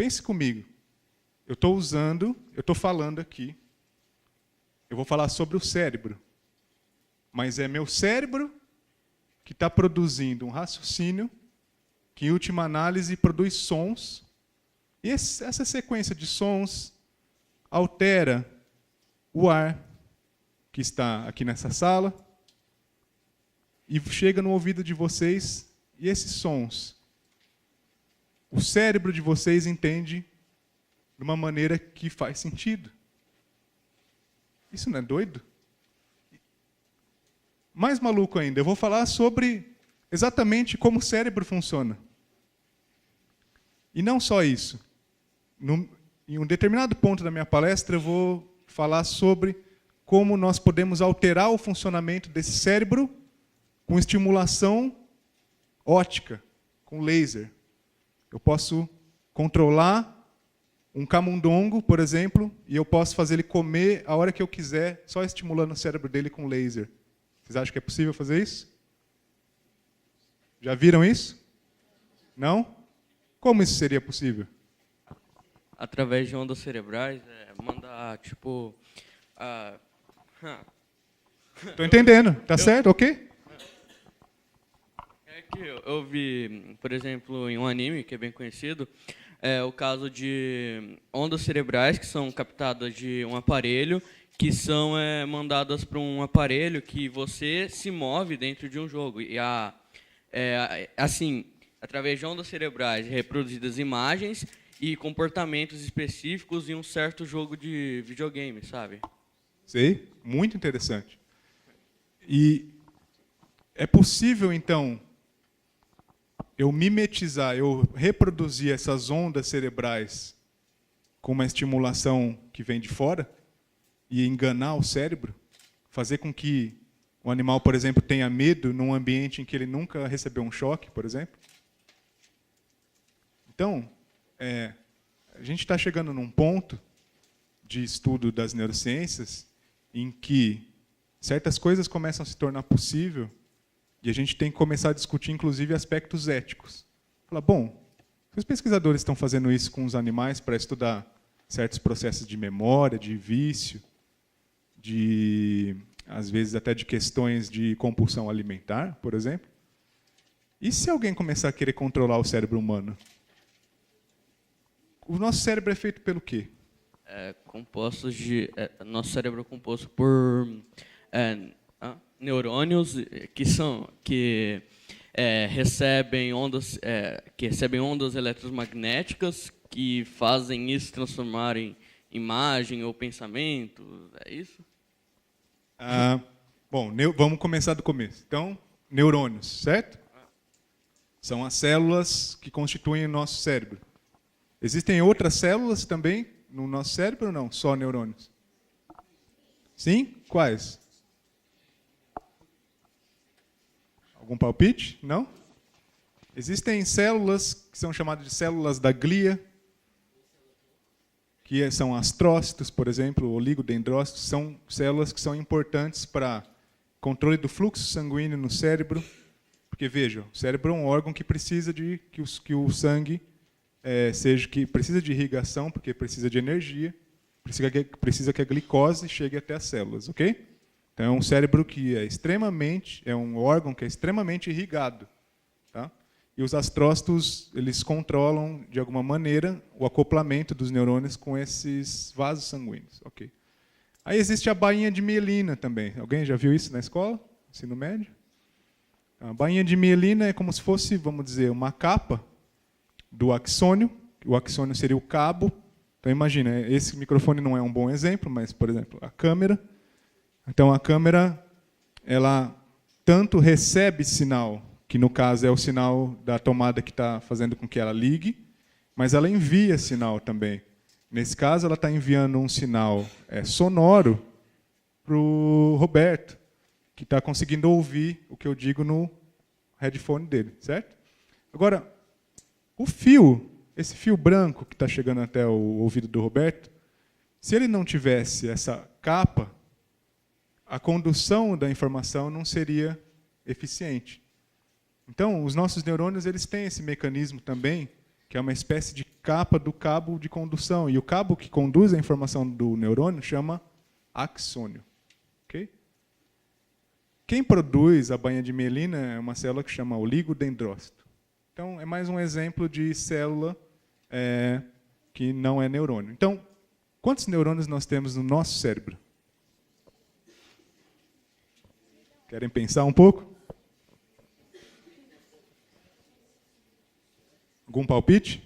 pense comigo. Eu estou falando aqui, eu vou falar sobre o cérebro. Mas é meu cérebro que está produzindo um raciocínio que, em última análise, produz sons. E essa sequência de sons altera o ar que está aqui nessa sala e chega no ouvido de vocês, e esses sons, o cérebro de vocês entende de uma maneira que faz sentido. Isso não é doido? Mais maluco ainda, eu vou falar sobre exatamente como o cérebro funciona. E não só isso. Em um determinado ponto da minha palestra, eu vou falar sobre como nós podemos alterar o funcionamento desse cérebro com estimulação óptica, com laser. Eu posso controlar um camundongo, por exemplo, e eu posso fazer ele comer a hora que eu quiser, só estimulando o cérebro dele com laser. Vocês acham que é possível fazer isso? Já viram isso? Não? Como isso seria possível? Através de ondas cerebrais, mandar, tipo... Estou entendendo. Tá certo? Ok? É que eu vi, por exemplo, em um anime que é bem conhecido, o caso de ondas cerebrais que são captadas de um aparelho, que são mandadas para um aparelho que você se move dentro de um jogo. E assim, através de ondas cerebrais reproduzidas imagens e comportamentos específicos em um certo jogo de videogame, sabe? Sei, muito interessante. E é possível, então, eu mimetizar, eu reproduzir essas ondas cerebrais com uma estimulação que vem de fora e enganar o cérebro, fazer com que o animal, por exemplo, tenha medo num ambiente em que ele nunca recebeu um choque, por exemplo? Então, a gente está chegando num ponto de estudo das neurociências em que certas coisas começam a se tornar possível e a gente tem que começar a discutir, inclusive, aspectos éticos. Falar, bom, se os pesquisadores estão fazendo isso com os animais para estudar certos processos de memória, de vício, às vezes até de questões de compulsão alimentar, por exemplo, e se alguém começar a querer controlar o cérebro humano? O nosso cérebro é feito pelo quê? Nosso cérebro é composto por neurônios que recebem ondas eletromagnéticas que fazem isso transformar em imagem ou pensamento. É isso? Bom, vamos começar do começo. Então, neurônios, certo? São as células que constituem o nosso cérebro. Existem outras células também no nosso cérebro ou não? Só neurônios? Sim? Quais? Algum palpite? Não? Existem células que são chamadas de células da glia, que são astrócitos, por exemplo, oligodendrócitos, são células que são importantes para controle do fluxo sanguíneo no cérebro, porque, veja, o cérebro é um órgão que precisa que o sangue que precisa de irrigação, porque precisa de energia, precisa que a glicose chegue até as células, ok? Então, é um cérebro que é um órgão que é extremamente irrigado, tá? E os astrócitos, eles controlam, de alguma maneira, o acoplamento dos neurônios com esses vasos sanguíneos, ok? Aí existe a bainha de mielina também. Alguém já viu isso na escola? Ensino médio? A bainha de mielina é como se fosse, vamos dizer, uma capa do axônio. O axônio seria o cabo. Então, imagina, esse microfone não é um bom exemplo, mas, por exemplo, a câmera. Então, a câmera, ela tanto recebe sinal, que no caso é o sinal da tomada que está fazendo com que ela ligue, mas ela envia sinal também. Nesse caso, ela está enviando um sinal sonoro para o Roberto, que está conseguindo ouvir o que eu digo no headphone dele, certo? Agora, esse fio branco que está chegando até o ouvido do Roberto, se ele não tivesse essa capa, a condução da informação não seria eficiente. Então, os nossos neurônios, eles têm esse mecanismo também, que é uma espécie de capa do cabo de condução. E o cabo que conduz a informação do neurônio chama axônio. Okay? Quem produz a bainha de mielina é uma célula que chama oligodendrócito. Então, é mais um exemplo de célula que não é neurônio. Então, quantos neurônios nós temos no nosso cérebro? Querem pensar um pouco? Algum palpite?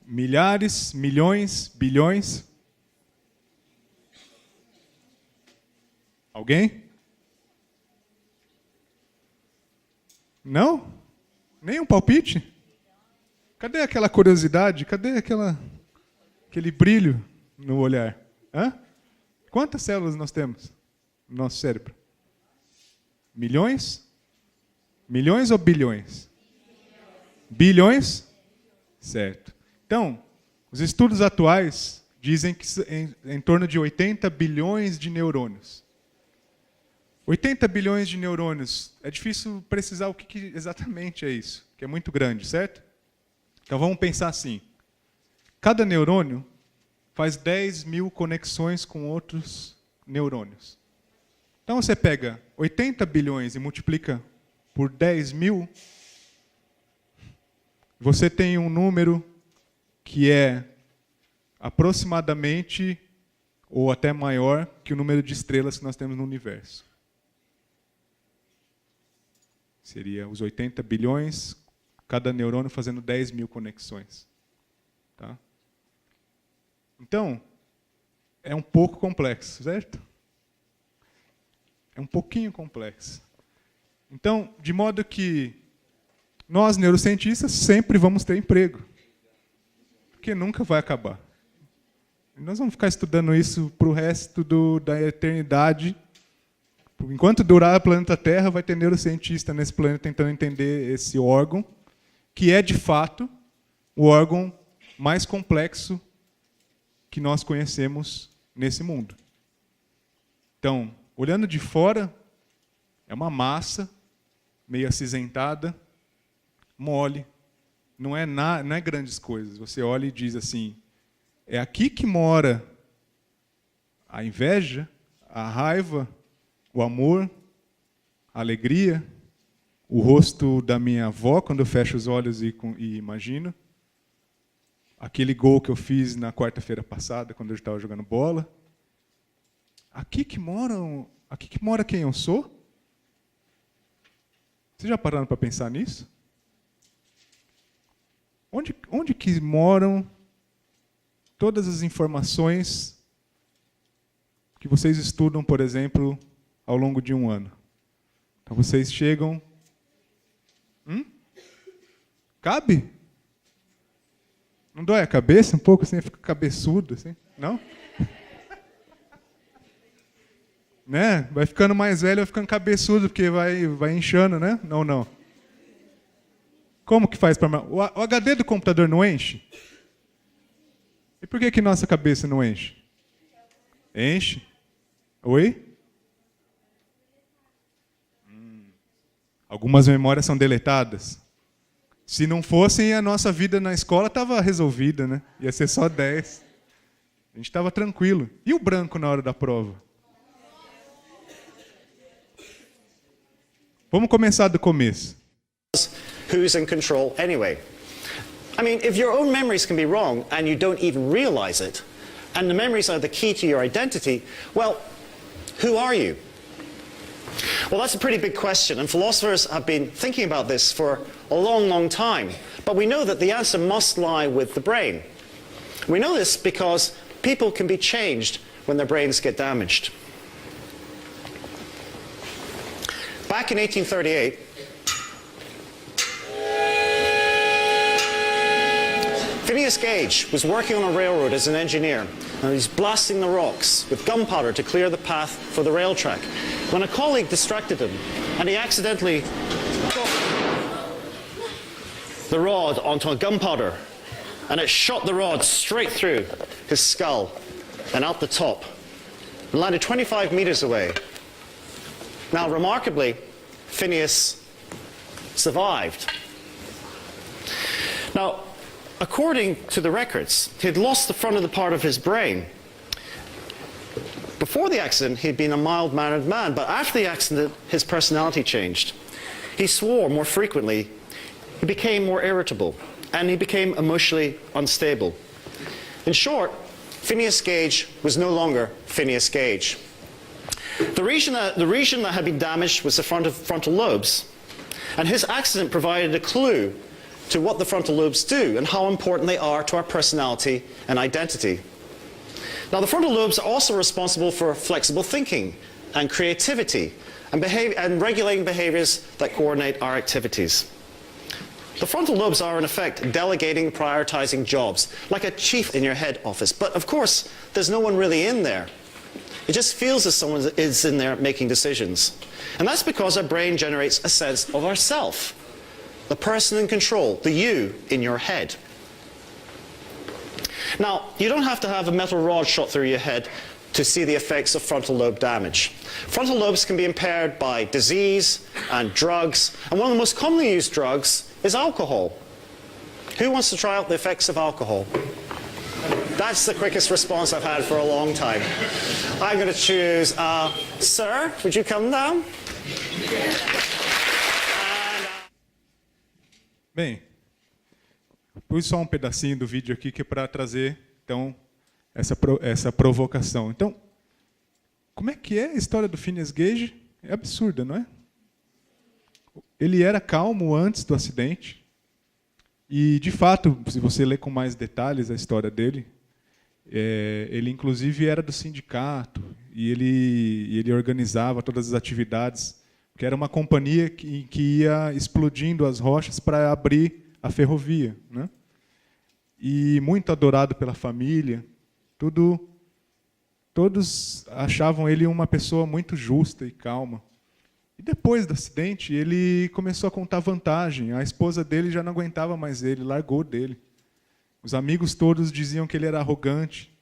Milhares, milhões, bilhões? Alguém? Não? Nenhum palpite? Cadê aquela curiosidade? Cadê aquele brilho no olhar? Hã? Quantas células nós temos no nosso cérebro? Milhões? Milhões ou bilhões? Bilhões? Certo. Então, os estudos atuais dizem que em torno de 80 bilhões de neurônios. 80 bilhões de neurônios, é difícil precisar o que exatamente é isso, que é muito grande, certo? Então vamos pensar assim. Cada neurônio faz 10 mil conexões com outros neurônios. Então você pega 80 bilhões e multiplica por 10 mil, você tem um número que é aproximadamente ou até maior que o número de estrelas que nós temos no universo. Seria os 80 bilhões, cada neurônio fazendo 10 mil conexões. Tá? Então, é um pouco complexo, certo? É um pouquinho complexo. Então, de modo que nós, neurocientistas, sempre vamos ter emprego. Porque nunca vai acabar. Nós vamos ficar estudando isso para o resto da eternidade. Enquanto durar o planeta Terra, vai ter neurocientista nesse planeta tentando entender esse órgão, que é, de fato, o órgão mais complexo que nós conhecemos nesse mundo. Então, olhando de fora, é uma massa meio acinzentada, mole, não é grandes coisas. Você olha e diz assim, é aqui que mora a inveja, a raiva, o amor, a alegria, o rosto da minha avó, quando eu fecho os olhos e imagino, aquele gol que eu fiz na quarta-feira passada, quando eu estava jogando bola. Aqui que mora quem eu sou? Vocês já pararam para pensar nisso? Onde que moram todas as informações que vocês estudam, por exemplo, ao longo de um ano? Então vocês chegam... Cabe? Não dói a cabeça um pouco assim? Fica cabeçudo assim? Não? Né? Vai ficando mais velho, vai ficando cabeçudo, porque vai inchando, né? Não. Como que faz para... O HD do computador não enche? E por que nossa cabeça não enche? Enche? Oi? Algumas memórias são deletadas. Se não fossem, a nossa vida na escola estava resolvida, né? Ia ser só 10. A gente estava tranquilo. E o branco na hora da prova? Vamos começar do começo. Who's in control anyway? I mean, if your own memories can be wrong and you don't even realize it, and the memories are the key to your identity, well, who are you? Well, that's a pretty big question, and philosophers have been thinking about this for a long, long time. But we know that the answer must lie with the brain. We know this because people can be changed when their brains get damaged. Back in 1838, Phineas Gage was working on a railroad as an engineer, and he's blasting the rocks with gunpowder to clear the path for the rail track, when a colleague distracted him, and he accidentally dropped the rod onto a gunpowder, and it shot the rod straight through his skull and out the top, and landed 25 meters away. Now, remarkably, Phineas survived. Now, according to the records, he'd lost the front of the part of his brain. Before the accident, he'd been a mild-mannered man, but after the accident, his personality changed. He swore more frequently, he became more irritable, and he became emotionally unstable. In short, Phineas Gage was no longer Phineas Gage. The region that had been damaged was the frontal lobes, and his accident provided a clue to what the frontal lobes do and how important they are to our personality and identity. Now, the frontal lobes are also responsible for flexible thinking and creativity and regulating behaviors that coordinate our activities. The frontal lobes are, in effect, delegating, prioritizing jobs, like a chief in your head office. But, of course, there's no one really in there. It just feels as someone is in there making decisions. And that's because our brain generates a sense of ourself, the person in control, the you in your head. Now, you don't have to have a metal rod shot through your head to see the effects of frontal lobe damage. Frontal lobes can be impaired by disease and drugs, and one of the most commonly used drugs is alcohol. Who wants to try out the effects of alcohol? That's the quickest response I've had for a long time. I'm going to choose, sir, would you come down? Bem, pus só um pedacinho do vídeo aqui que é para trazer, então, essa provocação. Então, como é que é a história do Phineas Gage? É absurda, não é? Ele era calmo antes do acidente e, de fato, se você ler com mais detalhes a história dele, ele inclusive era do sindicato e ele organizava todas as atividades, que era uma companhia que ia explodindo as rochas para abrir a ferrovia, né? E muito adorado pela família, todos achavam ele uma pessoa muito justa e calma. E depois do acidente, ele começou a contar vantagem. A esposa dele já não aguentava mais ele, largou dele. Os amigos todos diziam que ele era arrogante.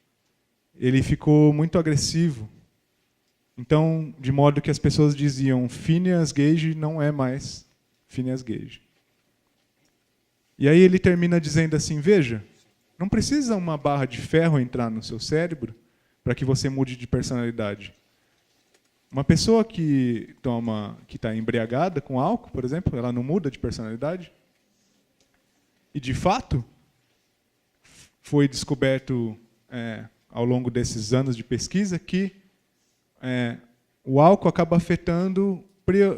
Ele ficou muito agressivo. Então, de modo que as pessoas diziam, Phineas Gage não é mais Phineas Gage. E aí ele termina dizendo assim, veja, não precisa uma barra de ferro entrar no seu cérebro para que você mude de personalidade. Uma pessoa que está embriagada com álcool, por exemplo, ela não muda de personalidade. E, de fato, foi descoberto ao longo desses anos de pesquisa que o álcool acaba afetando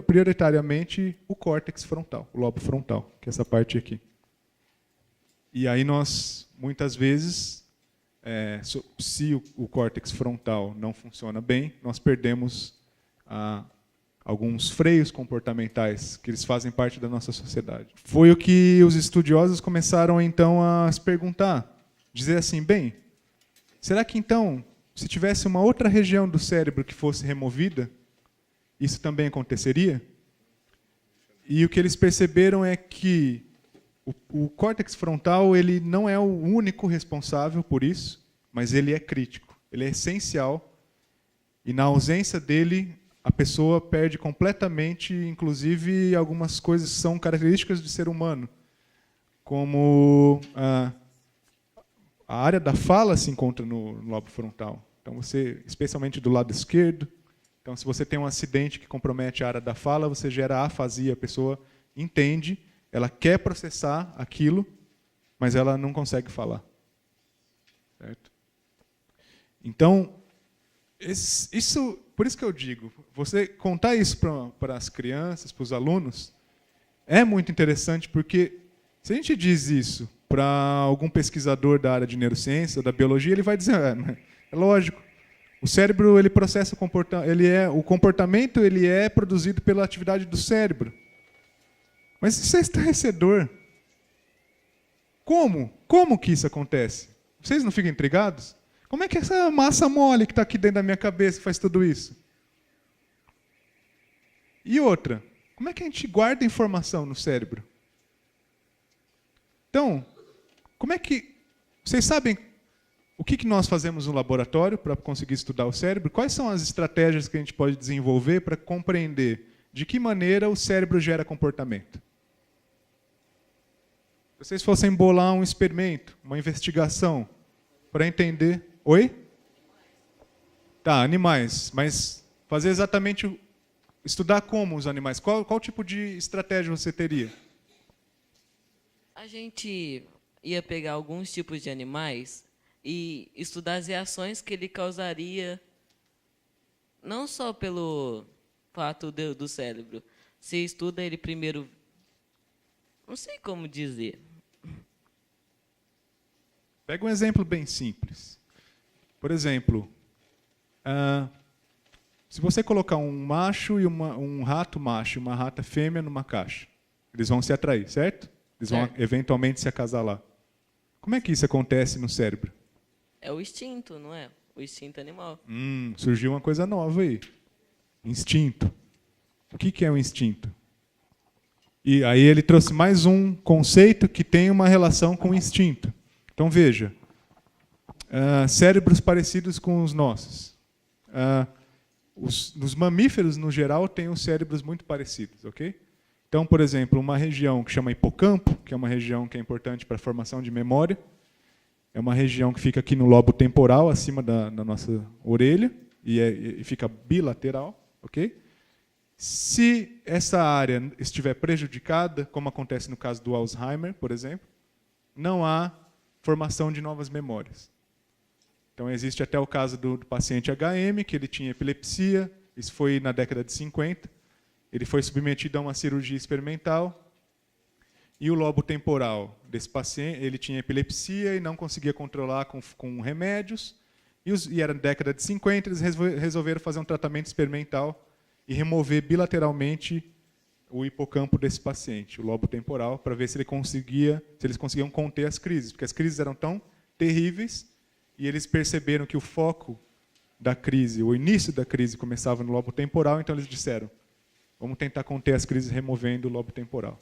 prioritariamente o córtex frontal, o lobo frontal, que é essa parte aqui. E aí nós, muitas vezes, se o córtex frontal não funciona bem, nós perdemos alguns freios comportamentais que eles fazem parte da nossa sociedade. Foi o que os estudiosos começaram então a se perguntar, dizer assim, bem, será que então, se tivesse uma outra região do cérebro que fosse removida, isso também aconteceria? E o que eles perceberam é que o córtex frontal ele não é o único responsável por isso, mas ele é crítico, ele é essencial, e na ausência dele, a pessoa perde completamente, inclusive, algumas coisas que são características do ser humano, como a área da fala se encontra no lobo frontal. Então, especialmente do lado esquerdo, então, se você tem um acidente que compromete a área da fala, você gera afasia, a pessoa entende, ela quer processar aquilo, mas ela não consegue falar. Certo? Então, por isso que eu digo, você contar isso para as crianças, para os alunos, é muito interessante, porque se a gente diz isso para algum pesquisador da área de neurociência ou da biologia, ele vai dizer, é lógico, o cérebro ele processa o comportamento ele é produzido pela atividade do cérebro. Mas isso é estarrecedor. Como que isso acontece? Vocês não ficam intrigados? Como é que essa massa mole que está aqui dentro da minha cabeça faz tudo isso? E outra, como é que a gente guarda informação no cérebro? Então, como é que... Vocês sabem o que nós fazemos no laboratório para conseguir estudar o cérebro? Quais são as estratégias que a gente pode desenvolver para compreender de que maneira o cérebro gera comportamento? Se vocês fossem bolar um experimento, uma investigação, para entender... Oi? Tá, animais. Mas fazer exatamente... Estudar como os animais. Qual tipo de estratégia você teria? A gente ia pegar alguns tipos de animais e estudar as reações que ele causaria, não só pelo fato do cérebro. Você estuda ele primeiro... Não sei como dizer. Pega um exemplo bem simples. Por exemplo, se você colocar um macho e um rato macho e uma rata fêmea numa caixa, eles vão se atrair, certo? Eles vão eventualmente se acasalar. Como é que isso acontece no cérebro? É o instinto, não é? O instinto animal. Surgiu uma coisa nova aí. Instinto. O que é o instinto? E aí ele trouxe mais um conceito que tem uma relação com o instinto. Então veja, cérebros parecidos com os nossos. Os mamíferos, no geral, têm os cérebros muito parecidos, ok? Então, por exemplo, uma região que chama hipocampo, que é uma região que é importante para a formação de memória, é uma região que fica aqui no lobo temporal, acima da nossa orelha, e fica bilateral, ok? Se essa área estiver prejudicada, como acontece no caso do Alzheimer, por exemplo, não há formação de novas memórias. Então, existe até o caso do paciente HM, que ele tinha epilepsia, isso foi na década de 50, ele foi submetido a uma cirurgia experimental, e o lobo temporal desse paciente, ele tinha epilepsia e não conseguia controlar com remédios, e era na década de 50, eles resolveram fazer um tratamento experimental e remover bilateralmente o hipocampo desse paciente, o lobo temporal, para ver se eles conseguiam conter as crises, porque as crises eram tão terríveis e eles perceberam que o foco da crise, o início da crise começava no lobo temporal, então eles disseram, vamos tentar conter as crises removendo o lobo temporal.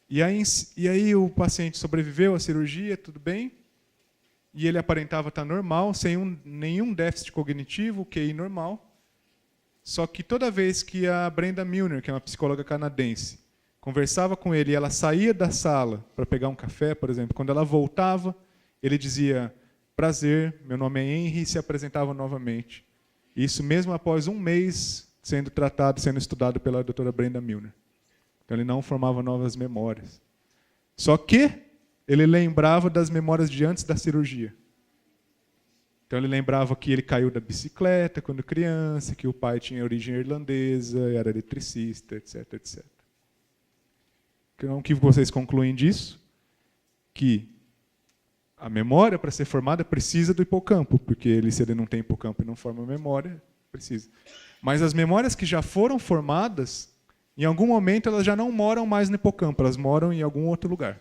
E aí o paciente sobreviveu à cirurgia, tudo bem, e ele aparentava estar normal, sem nenhum déficit cognitivo, QI normal. Só que toda vez que a Brenda Milner, que é uma psicóloga canadense, conversava com ele e ela saía da sala para pegar um café, por exemplo, quando ela voltava, ele dizia, prazer, meu nome é Henry, e se apresentava novamente. Isso mesmo após um mês sendo tratado, sendo estudado pela doutora Brenda Milner. Então ele não formava novas memórias. Só que ele lembrava das memórias de antes da cirurgia. Então ele lembrava que ele caiu da bicicleta quando criança, que o pai tinha origem irlandesa, era eletricista, etc, etc. Então, o que vocês concluem disso? Que a memória, para ser formada, precisa do hipocampo, porque se ele não tem hipocampo e não forma memória, precisa. Mas as memórias que já foram formadas, em algum momento elas já não moram mais no hipocampo, elas moram em algum outro lugar.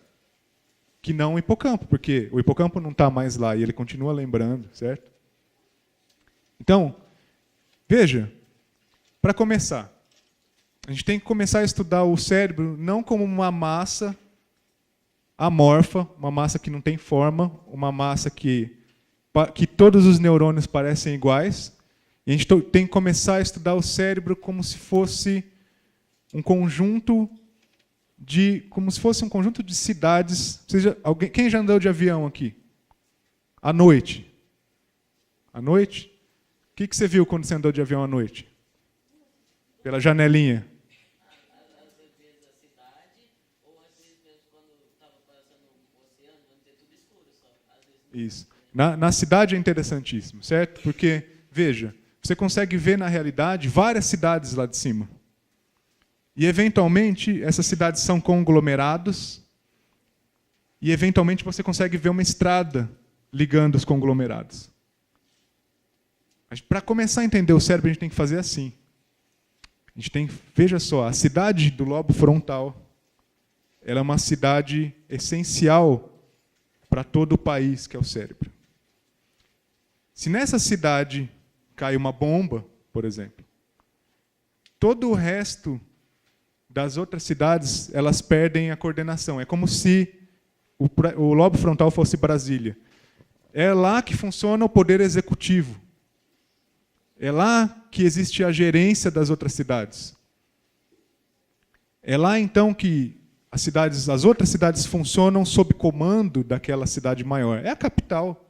Que não o hipocampo, porque o hipocampo não está mais lá e ele continua lembrando, certo? Então, veja, para começar, a gente tem que começar a estudar o cérebro não como uma massa amorfa, uma massa que não tem forma, uma massa que todos os neurônios parecem iguais, e a gente tem que começar a estudar o cérebro como se fosse um conjunto de cidades. Quem já andou de avião aqui? À noite? À noite? O que você viu quando você andou de avião à noite? Pela janelinha. Às vezes a cidade, ou às vezes mesmo quando estava passando o oceano, vamos dizer, tudo escuro só. Às vezes Isso. Na cidade é interessantíssimo, certo? Porque, veja, você consegue ver na realidade várias cidades lá de cima. E, eventualmente, essas cidades são conglomerados, e, eventualmente, você consegue ver uma estrada ligando os conglomerados. Para começar a entender o cérebro, a gente tem que fazer assim. Veja só, a cidade do lobo frontal, ela é uma cidade essencial para todo o país, que é o cérebro. Se nessa cidade cai uma bomba, por exemplo, todo o resto das outras cidades, elas perdem a coordenação. É como se o lobo frontal fosse Brasília. É lá que funciona o poder executivo. É lá que existe a gerência das outras cidades. É lá, então, que as outras cidades funcionam sob comando daquela cidade maior. É a capital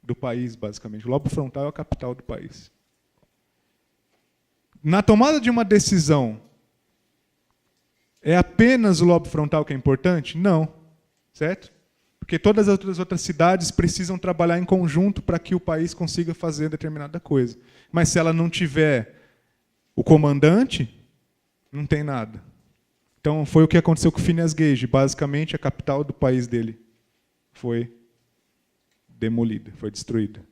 do país, basicamente. O lobo frontal é a capital do país. Na tomada de uma decisão, é apenas o lobo frontal que é importante? Não. Certo? Porque todas as outras cidades precisam trabalhar em conjunto para que o país consiga fazer determinada coisa. Mas se ela não tiver o comandante, não tem nada. Então foi o que aconteceu com o Phineas Gage. Basicamente, a capital do país dele foi demolida, foi destruída.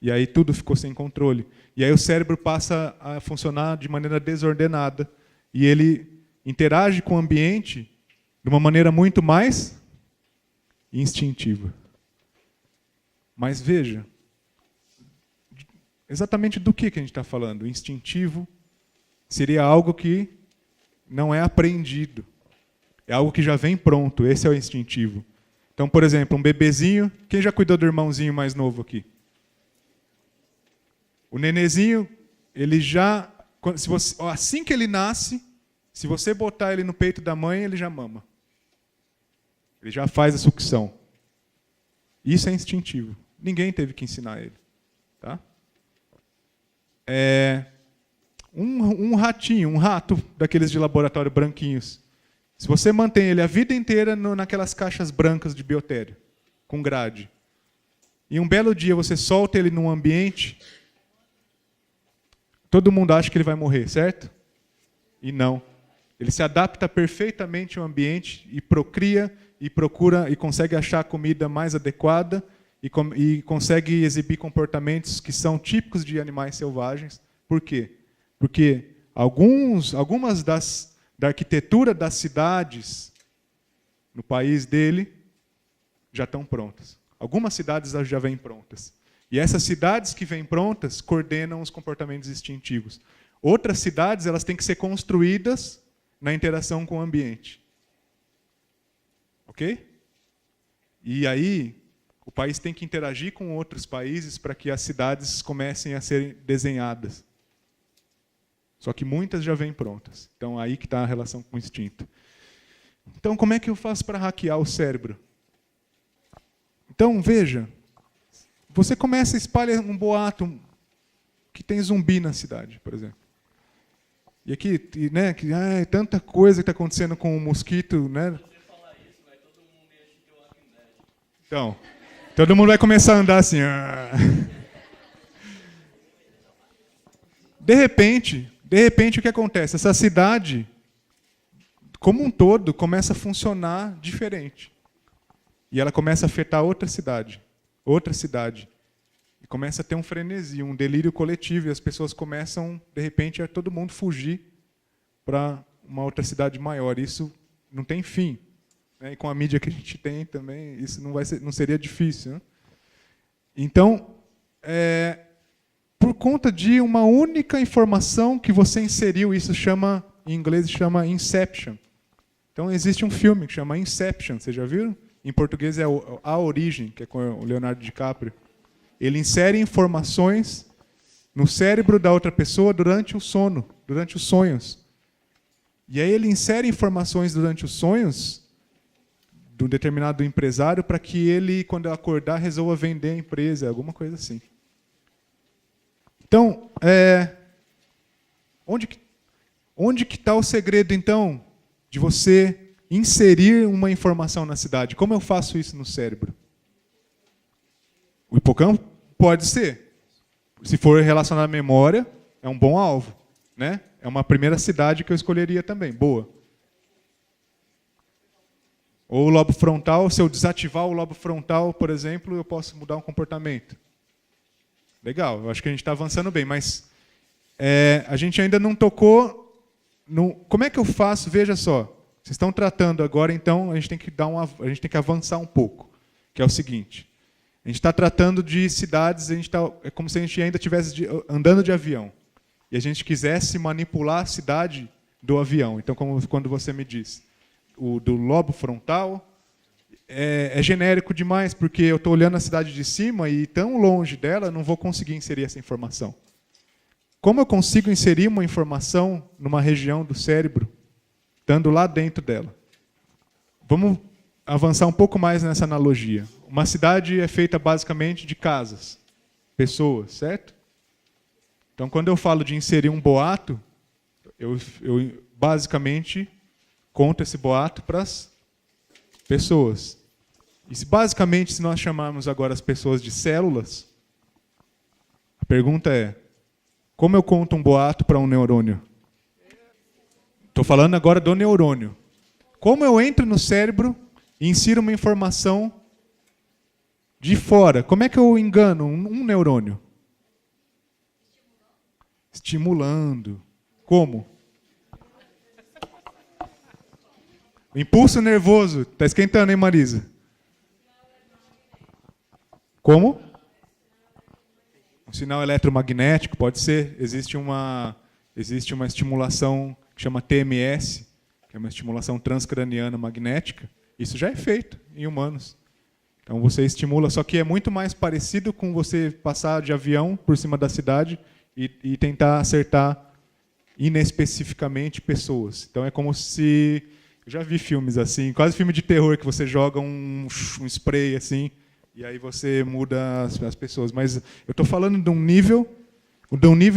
E aí tudo ficou sem controle. E aí o cérebro passa a funcionar de maneira desordenada. E ele interage com o ambiente de uma maneira muito mais instintiva. Mas veja, exatamente do que a gente está falando? O instintivo seria algo que não é aprendido. É algo que já vem pronto. Esse é o instintivo. Então, por exemplo, um bebezinho. Quem já cuidou do irmãozinho mais novo aqui? O nenezinho, ele já... assim que ele nasce, se você botar ele no peito da mãe, ele já mama. Ele já faz a sucção. Isso é instintivo. Ninguém teve que ensinar ele. Tá? Um ratinho, um rato daqueles de laboratório branquinhos. Se você mantém ele a vida inteira naquelas caixas brancas de biotério, com grade, e um belo dia você solta ele num ambiente, todo mundo acha que ele vai morrer, certo? E não. Ele se adapta perfeitamente ao ambiente e procria e procura e consegue achar a comida mais adequada e consegue exibir comportamentos que são típicos de animais selvagens. Por quê? Porque algumas da arquitetura das cidades no país dele já estão prontas. Algumas cidades já vêm prontas. E essas cidades que vêm prontas coordenam os comportamentos instintivos. Outras cidades elas têm que ser construídas na interação com o ambiente. Ok? E aí, o país tem que interagir com outros países para que as cidades comecem a ser desenhadas. Só que muitas já vêm prontas. Então, aí que está a relação com o instinto. Então, como é que eu faço para hackear o cérebro? Então, veja. Você começa a espalhar um boato que tem zumbi na cidade, por exemplo. E aqui, né, tanta coisa que está acontecendo com o mosquito, né? Então, todo mundo vai começar a andar assim. De repente, o que acontece? Essa cidade, como um todo, começa a funcionar diferente. E ela começa a afetar outra cidade. E começa a ter um frenesi, um delírio coletivo. E as pessoas começam, de repente, a todo mundo fugir para uma outra cidade maior. Isso não tem fim. E com a mídia que a gente tem também, isso não seria difícil. Né? Então, por conta de uma única informação que você inseriu, isso chama, em inglês chama Inception. Então, existe um filme que chama Inception, vocês já viram? Em português é A Origem, que é com o Leonardo DiCaprio. Ele insere informações no cérebro da outra pessoa durante o sono, durante os sonhos. E aí ele insere informações durante os sonhos de um determinado empresário para que ele, quando acordar, resolva vender a empresa, alguma coisa assim. Então, onde que está o segredo, então, de você inserir uma informação na cidade? Como eu faço isso no cérebro? O hipocampo pode ser. Se for relacionado à memória, é um bom alvo. Né? É uma primeira cidade que eu escolheria também. Boa. Ou o lobo frontal, se eu desativar o lobo frontal, por exemplo, eu posso mudar um comportamento. Legal, eu acho que a gente está avançando bem, mas a gente ainda não tocou no... Como é que eu faço? Veja só, vocês estão tratando agora, então a gente tem que avançar um pouco, que é o seguinte. A gente está tratando de cidades, é como se a gente ainda estivesse andando de avião. E a gente quisesse manipular a cidade do avião. Então, como quando você me diz, o do lobo frontal é genérico demais, porque eu estou olhando a cidade de cima e tão longe dela, não vou conseguir inserir essa informação. Como eu consigo inserir uma informação numa região do cérebro, estando lá dentro dela? Vamos avançar um pouco mais nessa analogia. Uma cidade é feita basicamente de casas, pessoas, certo? Então, quando eu falo de inserir um boato, eu basicamente conto esse boato para as pessoas. E basicamente, se nós chamarmos agora as pessoas de células, a pergunta é: como eu conto um boato para um neurônio? Estou falando agora do neurônio. Como eu entro no cérebro e insiro uma informação de fora? Como é que eu engano um neurônio? Estimulando. Como? O impulso nervoso. Está esquentando, hein, Marisa? Como? Um sinal eletromagnético, pode ser. Existe uma estimulação que chama TMS, que é uma estimulação transcraniana magnética. Isso já é feito em humanos. Então você estimula, só que é muito mais parecido com você passar de avião por cima da cidade e tentar acertar inespecificamente pessoas. Então é como se... Eu já vi filmes assim, quase filme de terror, que você joga um spray assim, e aí você muda as pessoas. Mas eu estou falando de um nível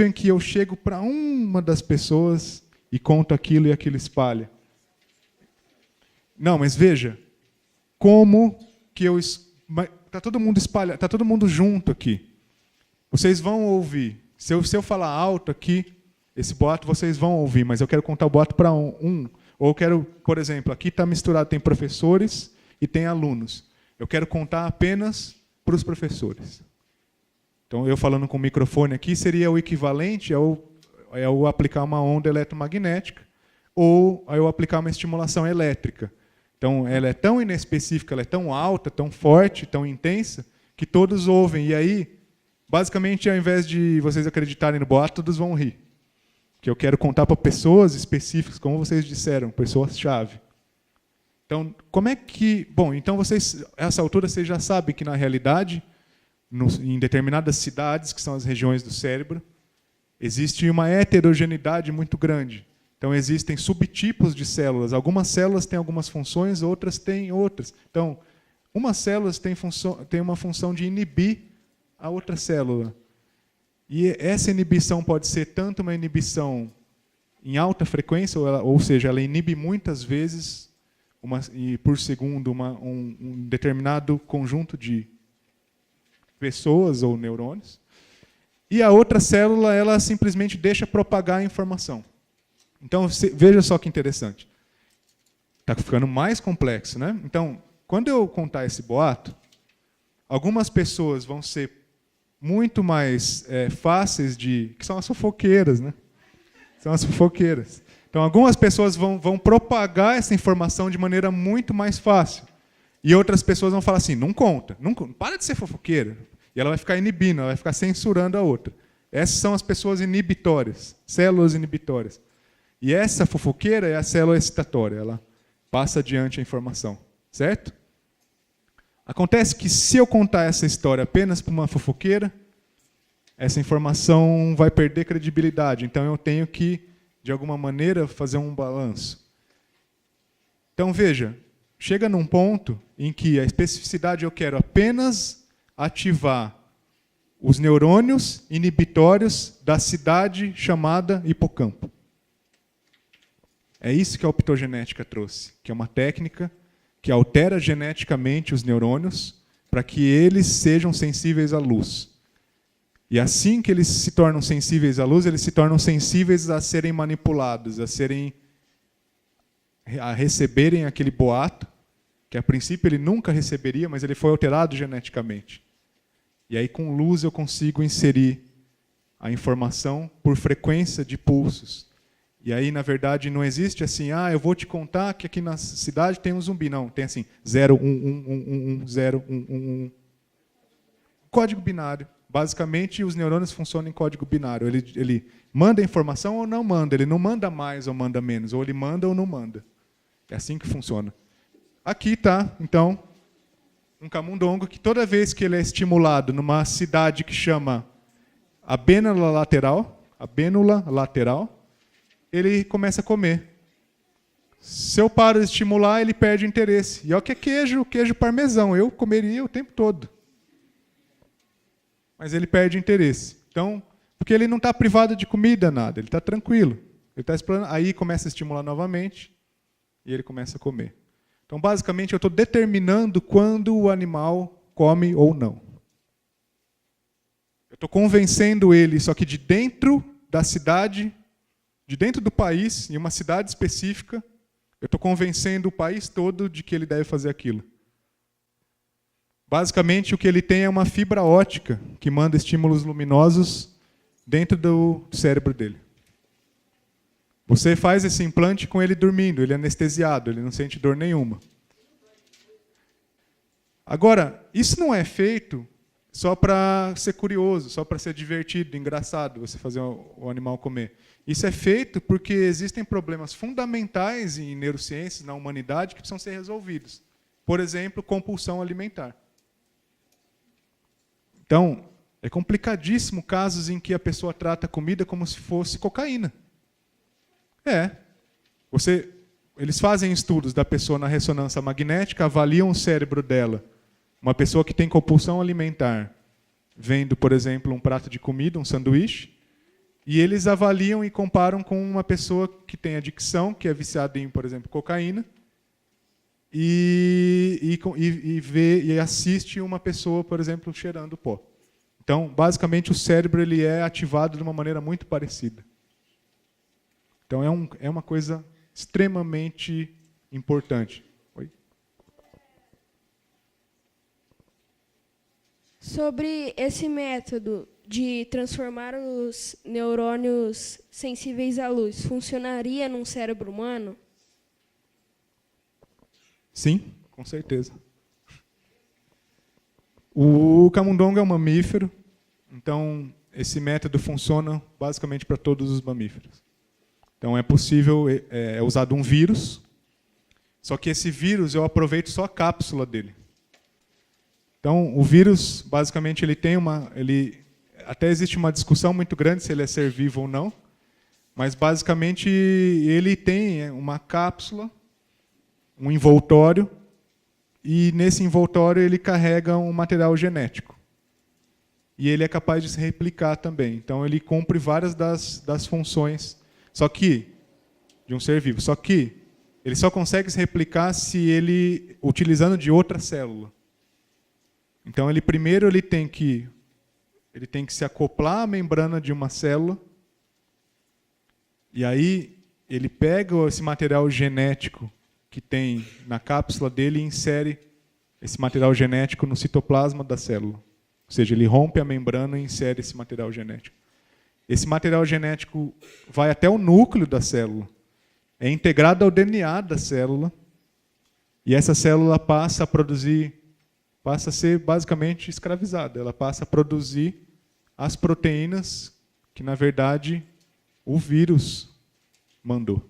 em que eu chego para uma das pessoas e conto aquilo e aquilo espalha. Não, mas veja, como que eu... Está todo mundo espalhado, está todo mundo junto aqui. Vocês vão ouvir. Se eu falar alto aqui, esse boato vocês vão ouvir, mas eu quero contar o boato para um. Ou eu quero, por exemplo, aqui está misturado, tem professores e tem alunos. Eu quero contar apenas para os professores. Então, eu falando com o microfone aqui seria o equivalente ao aplicar uma onda eletromagnética ou ao eu aplicar uma estimulação elétrica. Então, ela é tão inespecífica, ela é tão alta, tão forte, tão intensa, que todos ouvem. E aí, basicamente, ao invés de vocês acreditarem no boato, todos vão rir. Que eu quero contar para pessoas específicas, como vocês disseram, pessoas-chave. Então, como é que... Bom, então vocês, a essa altura, vocês já sabem que, na realidade, em determinadas cidades, que são as regiões do cérebro, existe uma heterogeneidade muito grande. Então, existem subtipos de células. Algumas células têm algumas funções, outras têm outras. Então, umas células têm uma função de inibir a outra célula. E essa inibição pode ser tanto uma inibição em alta frequência, ou seja, ela inibe muitas vezes e por segundo um determinado conjunto de pessoas ou neurônios. E a outra célula, ela simplesmente deixa propagar a informação. Então, veja só que interessante. Está ficando mais complexo, né? Então, quando eu contar esse boato, algumas pessoas vão ser muito mais fáceis que são as fofoqueiras, né? São as fofoqueiras. Então, algumas pessoas vão propagar essa informação de maneira muito mais fácil. E outras pessoas vão falar assim, não conta, para de ser fofoqueira. E ela vai ficar inibindo, ela vai ficar censurando a outra. Essas são as pessoas inibitórias, células inibitórias. E essa fofoqueira é a célula excitatória, ela passa adiante a informação, certo? Acontece que se eu contar essa história apenas para uma fofoqueira, essa informação vai perder credibilidade. Então eu tenho que, de alguma maneira, fazer um balanço. Então veja, chega num ponto em que a especificidade eu quero apenas ativar os neurônios inibitórios da cidade chamada hipocampo. É isso que a optogenética trouxe, que é uma técnica que altera geneticamente os neurônios para que eles sejam sensíveis à luz. E assim que eles se tornam sensíveis à luz, eles se tornam sensíveis a serem manipulados, a receberem aquele boato, que a princípio ele nunca receberia, mas ele foi alterado geneticamente. E aí com luz eu consigo inserir a informação por frequência de pulsos. E aí, na verdade, não existe assim, eu vou te contar que aqui na cidade tem um zumbi. Não, tem assim, 0, 1, 1, 1, 1, 0, 1, 1, 1. Código binário. Basicamente, os neurônios funcionam em código binário. Ele manda informação ou não manda. Ele não manda mais ou manda menos. Ou ele manda ou não manda. É assim que funciona. Aqui está, então, um camundongo que toda vez que ele é estimulado numa cidade que chama a bênula lateral, ele começa a comer. Se eu paro de estimular, ele perde interesse. E olha que é queijo parmesão. Eu comeria o tempo todo. Mas ele perde interesse. Então, porque ele não está privado de comida, nada. Ele está tranquilo. Ele está explorando. Aí começa a estimular novamente e ele começa a comer. Então, basicamente, eu estou determinando quando o animal come ou não. Eu estou convencendo ele, só que de dentro da cidade, de dentro do país, em uma cidade específica, eu estou convencendo o país todo de que ele deve fazer aquilo. Basicamente, o que ele tem é uma fibra óptica que manda estímulos luminosos dentro do cérebro dele. Você faz esse implante com ele dormindo, ele é anestesiado, ele não sente dor nenhuma. Agora, isso não é feito só para ser curioso, só para ser divertido, engraçado, você fazer o animal comer. Isso é feito porque existem problemas fundamentais em neurociências, na humanidade, que precisam ser resolvidos. Por exemplo, compulsão alimentar. Então, é complicadíssimo casos em que a pessoa trata a comida como se fosse cocaína. Eles fazem estudos da pessoa na ressonância magnética, avaliam o cérebro dela. Uma pessoa que tem compulsão alimentar, vendo, por exemplo, um prato de comida, um sanduíche, e eles avaliam e comparam com uma pessoa que tem adicção, que é viciada em, por exemplo, cocaína, e assiste uma pessoa, por exemplo, cheirando pó. Então, basicamente, o cérebro ele é ativado de uma maneira muito parecida. Então, é uma coisa extremamente importante. Oi? Sobre esse método de transformar os neurônios sensíveis à luz, funcionaria num cérebro humano? Sim, com certeza. O camundongo é um mamífero, então esse método funciona basicamente para todos os mamíferos. Então é possível, é usado um vírus, só que esse vírus eu aproveito só a cápsula dele. Então o vírus, basicamente, até existe uma discussão muito grande se ele é ser vivo ou não, mas basicamente ele tem uma cápsula, um envoltório, e nesse envoltório ele carrega um material genético. E ele é capaz de se replicar também. Então ele cumpre várias das funções, só que de um ser vivo. Só que ele só consegue se replicar se ele utilizando de outra célula. Então ele primeiro ele tem que se acoplar à membrana de uma célula. E aí ele pega esse material genético que tem na cápsula dele e insere esse material genético no citoplasma da célula. Ou seja, ele rompe a membrana e insere esse material genético. Esse material genético vai até o núcleo da célula, é integrado ao DNA da célula, e essa célula passa a ser basicamente escravizada. Ela passa a produzir as proteínas que, na verdade, o vírus mandou.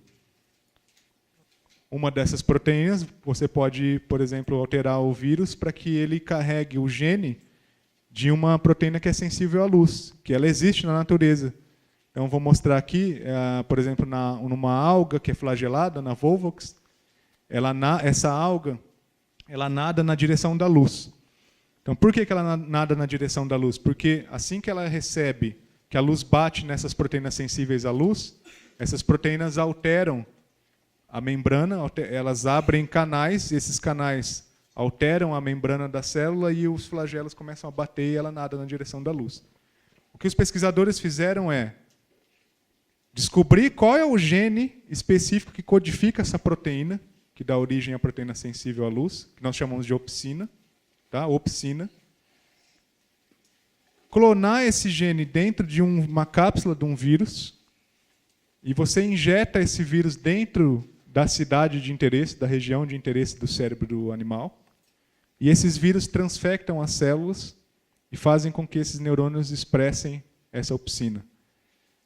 Uma dessas proteínas, você pode, por exemplo, alterar o vírus para que ele carregue o gene de uma proteína que é sensível à luz, que ela existe na natureza. Então, vou mostrar aqui, por exemplo, numa alga que é flagelada, na Volvox, essa alga ela nada na direção da luz. Então, por que ela nada na direção da luz? Porque assim que ela recebe, que a luz bate nessas proteínas sensíveis à luz, essas proteínas alteram a membrana, elas abrem canais, e esses canais alteram a membrana da célula e os flagelos começam a bater e ela nada na direção da luz. O que os pesquisadores fizeram é descobrir qual é o gene específico que codifica essa proteína, que dá origem à proteína sensível à luz, que nós chamamos de opsina, tá? Opsina. Clonar esse gene dentro de uma cápsula de um vírus, e você injeta esse vírus dentro da cidade de interesse, da região de interesse do cérebro do animal, e esses vírus transfectam as células e fazem com que esses neurônios expressem essa opsina.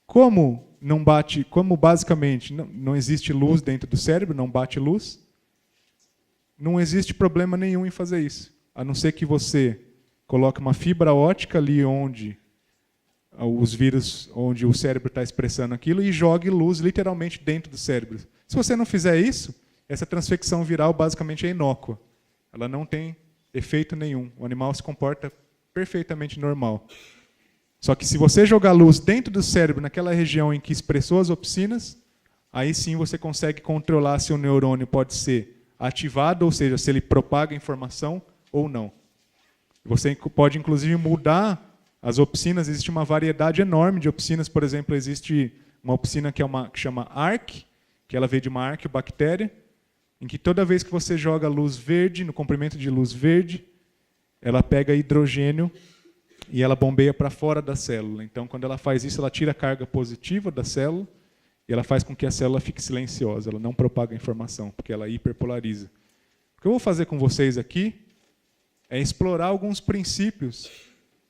Como basicamente não existe luz dentro do cérebro, não bate luz, não existe problema nenhum em fazer isso, a não ser que você coloque uma fibra óptica ali onde os vírus, onde o cérebro está expressando aquilo, e jogue luz literalmente dentro do cérebro. Se você não fizer isso, essa transfecção viral basicamente é inócua. Ela não tem efeito nenhum. O animal se comporta perfeitamente normal. Só que se você jogar luz dentro do cérebro, naquela região em que expressou as opsinas, aí sim você consegue controlar se o neurônio pode ser ativado, ou seja, se ele propaga informação ou não. Você pode, inclusive, mudar as opsinas. Existe uma variedade enorme de opsinas. Por exemplo, existe uma opsina que chama ARC, que ela veio de uma arqueobactéria, em que toda vez que você joga luz verde, no comprimento de luz verde, ela pega hidrogênio e ela bombeia para fora da célula. Então, quando ela faz isso, ela tira a carga positiva da célula e ela faz com que a célula fique silenciosa. Ela não propaga a informação, porque ela hiperpolariza. O que eu vou fazer com vocês aqui é explorar alguns princípios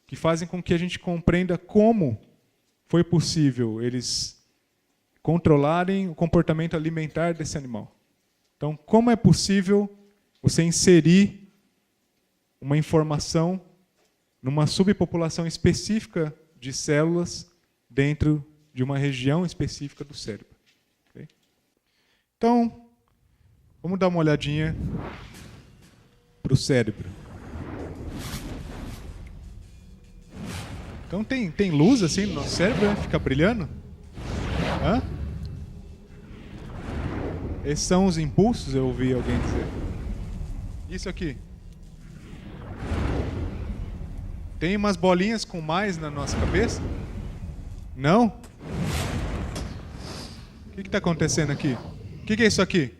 que fazem com que a gente compreenda como foi possível eles controlarem o comportamento alimentar desse animal. Então, como é possível você inserir uma informação numa subpopulação específica de células dentro de uma região específica do cérebro? Okay? Então, vamos dar uma olhadinha para o cérebro. Então tem luz assim no nosso cérebro, né? Fica brilhando? Hã? Esses são os impulsos, eu ouvi alguém dizer. Isso aqui. Tem umas bolinhas com mais na nossa cabeça? Não? O que está acontecendo aqui? O que é isso aqui?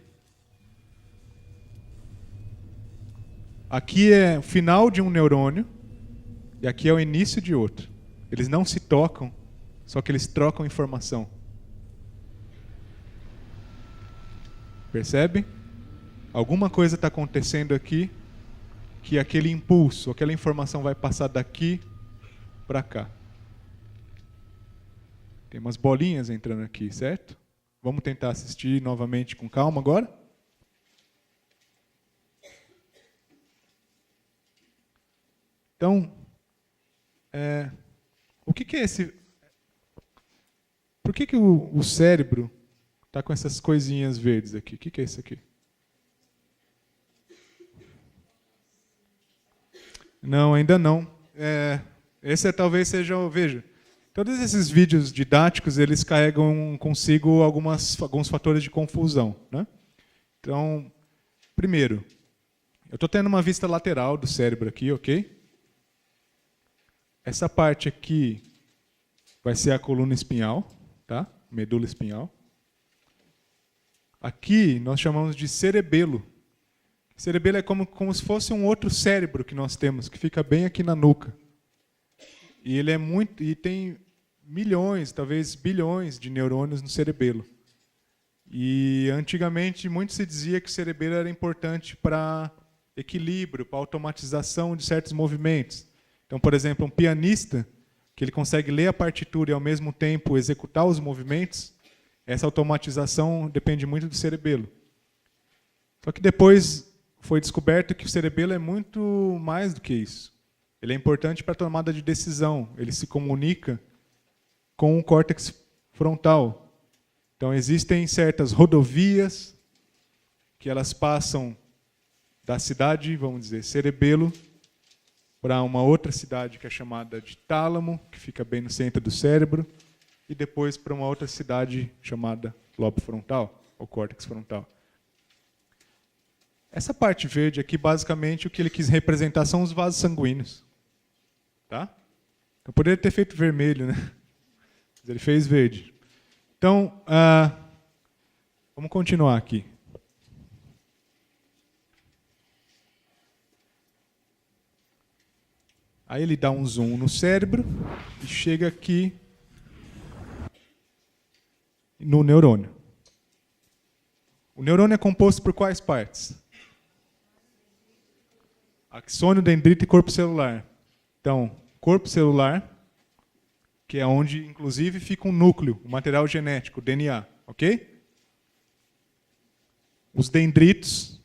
Aqui é o final de um neurônio e aqui é o início de outro. Eles não se tocam, só que eles trocam informação. Percebe? Alguma coisa está acontecendo aqui que aquele impulso, aquela informação vai passar daqui para cá. Tem umas bolinhas entrando aqui, certo? Vamos tentar assistir novamente com calma agora? Então, o que é esse... Por que o cérebro está com essas coisinhas verdes aqui? O que é isso aqui? Não, ainda não. Esse talvez seja... Veja, todos esses vídeos didáticos, eles carregam consigo alguns fatores de confusão, né? Então, primeiro, eu estou tendo uma vista lateral do cérebro aqui, ok? Essa parte aqui vai ser a coluna espinhal, tá? Medula espinhal. Aqui nós chamamos de cerebelo. Cerebelo é como se fosse um outro cérebro que nós temos, que fica bem aqui na nuca. E ele tem milhões, talvez bilhões de neurônios no cerebelo. E antigamente muito se dizia que o cerebelo era importante para equilíbrio, para automatização de certos movimentos. Então, por exemplo, um pianista, que ele consegue ler a partitura e ao mesmo tempo executar os movimentos, essa automatização depende muito do cerebelo. Só que depois foi descoberto que o cerebelo é muito mais do que isso. Ele é importante para a tomada de decisão. Ele se comunica com o córtex frontal. Então, existem certas rodovias que elas passam da cidade, vamos dizer, cerebelo, para uma outra cidade que é chamada de tálamo, que fica bem no centro do cérebro, e depois para uma outra cidade chamada lobo frontal, ou córtex frontal. Essa parte verde aqui, basicamente, o que ele quis representar são os vasos sanguíneos. Tá? Eu poderia ter feito vermelho, né? Mas ele fez verde. Então, vamos continuar aqui. Aí ele dá um zoom no cérebro e chega aqui no neurônio. O neurônio é composto por quais partes? Axônio, dendrita e corpo celular. Então, corpo celular, que é onde, inclusive, fica um núcleo, o material genético, o DNA, ok? Os dendritos,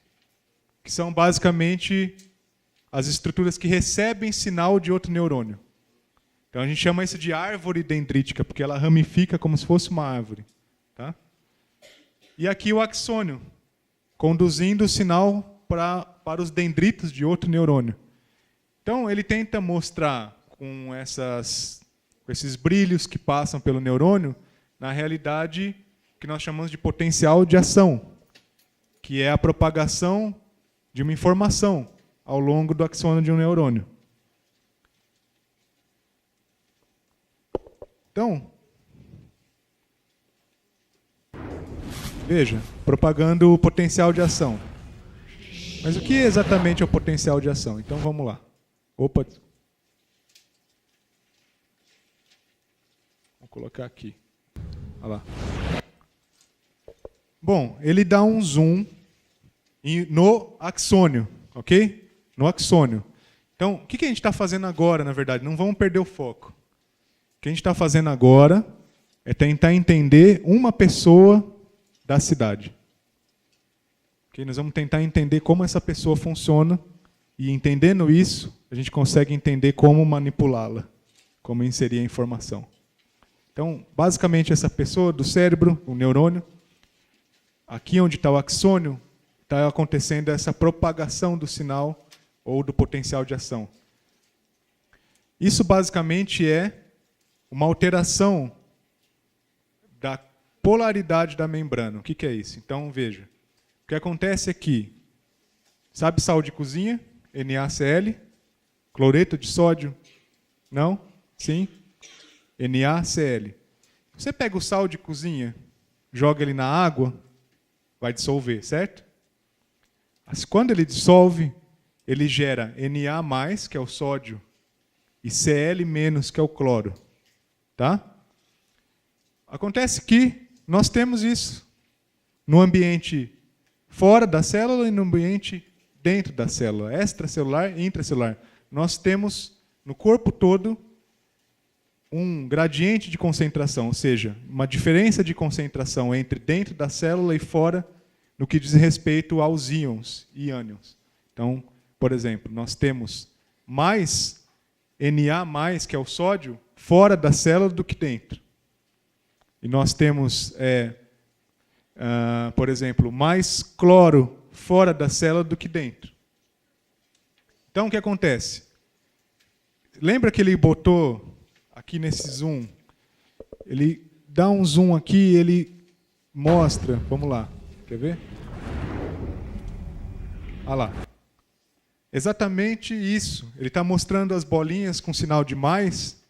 que são basicamente as estruturas que recebem sinal de outro neurônio. Então, a gente chama isso de árvore dendrítica, porque ela ramifica como se fosse uma árvore. Tá? E aqui o axônio, conduzindo o sinal para os dendritos de outro neurônio. Então, ele tenta mostrar com esses brilhos que passam pelo neurônio, na realidade, que nós chamamos de potencial de ação, que é a propagação de uma informação ao longo do axônio de um neurônio. Então, veja, propagando o potencial de ação. Mas o que exatamente é o potencial de ação? Então vamos lá. Opa. Vou colocar aqui. Olha lá. Bom, ele dá um zoom no axônio, ok? No axônio. Então, o que a gente está fazendo agora, na verdade? Não vamos perder o foco. O que a gente está fazendo agora é tentar entender uma pessoa da cidade. Okay? Nós vamos tentar entender como essa pessoa funciona e, entendendo isso, a gente consegue entender como manipulá-la, como inserir a informação. Então, basicamente, essa pessoa do cérebro, o neurônio, aqui onde está o axônio, está acontecendo essa propagação do sinal ou do potencial de ação. Isso, basicamente, é uma alteração da polaridade da membrana. O que é isso? Então, veja. O que acontece aqui, sabe sal de cozinha? NaCl. Cloreto de sódio? Não? Sim? NaCl. Você pega o sal de cozinha, joga ele na água, vai dissolver, certo? Mas quando ele dissolve, ele gera Na+, que é o sódio, e Cl-, que é o cloro. Tá? Acontece que nós temos isso no ambiente fora da célula e no ambiente dentro da célula, extracelular e intracelular. Nós temos no corpo todo um gradiente de concentração, ou seja, uma diferença de concentração entre dentro da célula e fora no que diz respeito aos íons e ânions. Então, por exemplo, nós temos mais Na+, que é o sódio, fora da célula do que dentro. E nós temos, por exemplo, mais cloro fora da célula do que dentro. Então, o que acontece? Lembra que ele botou aqui nesse zoom? Ele dá um zoom aqui, ele mostra. Vamos lá, quer ver? Olha lá. Exatamente isso. Ele está mostrando as bolinhas com sinal de mais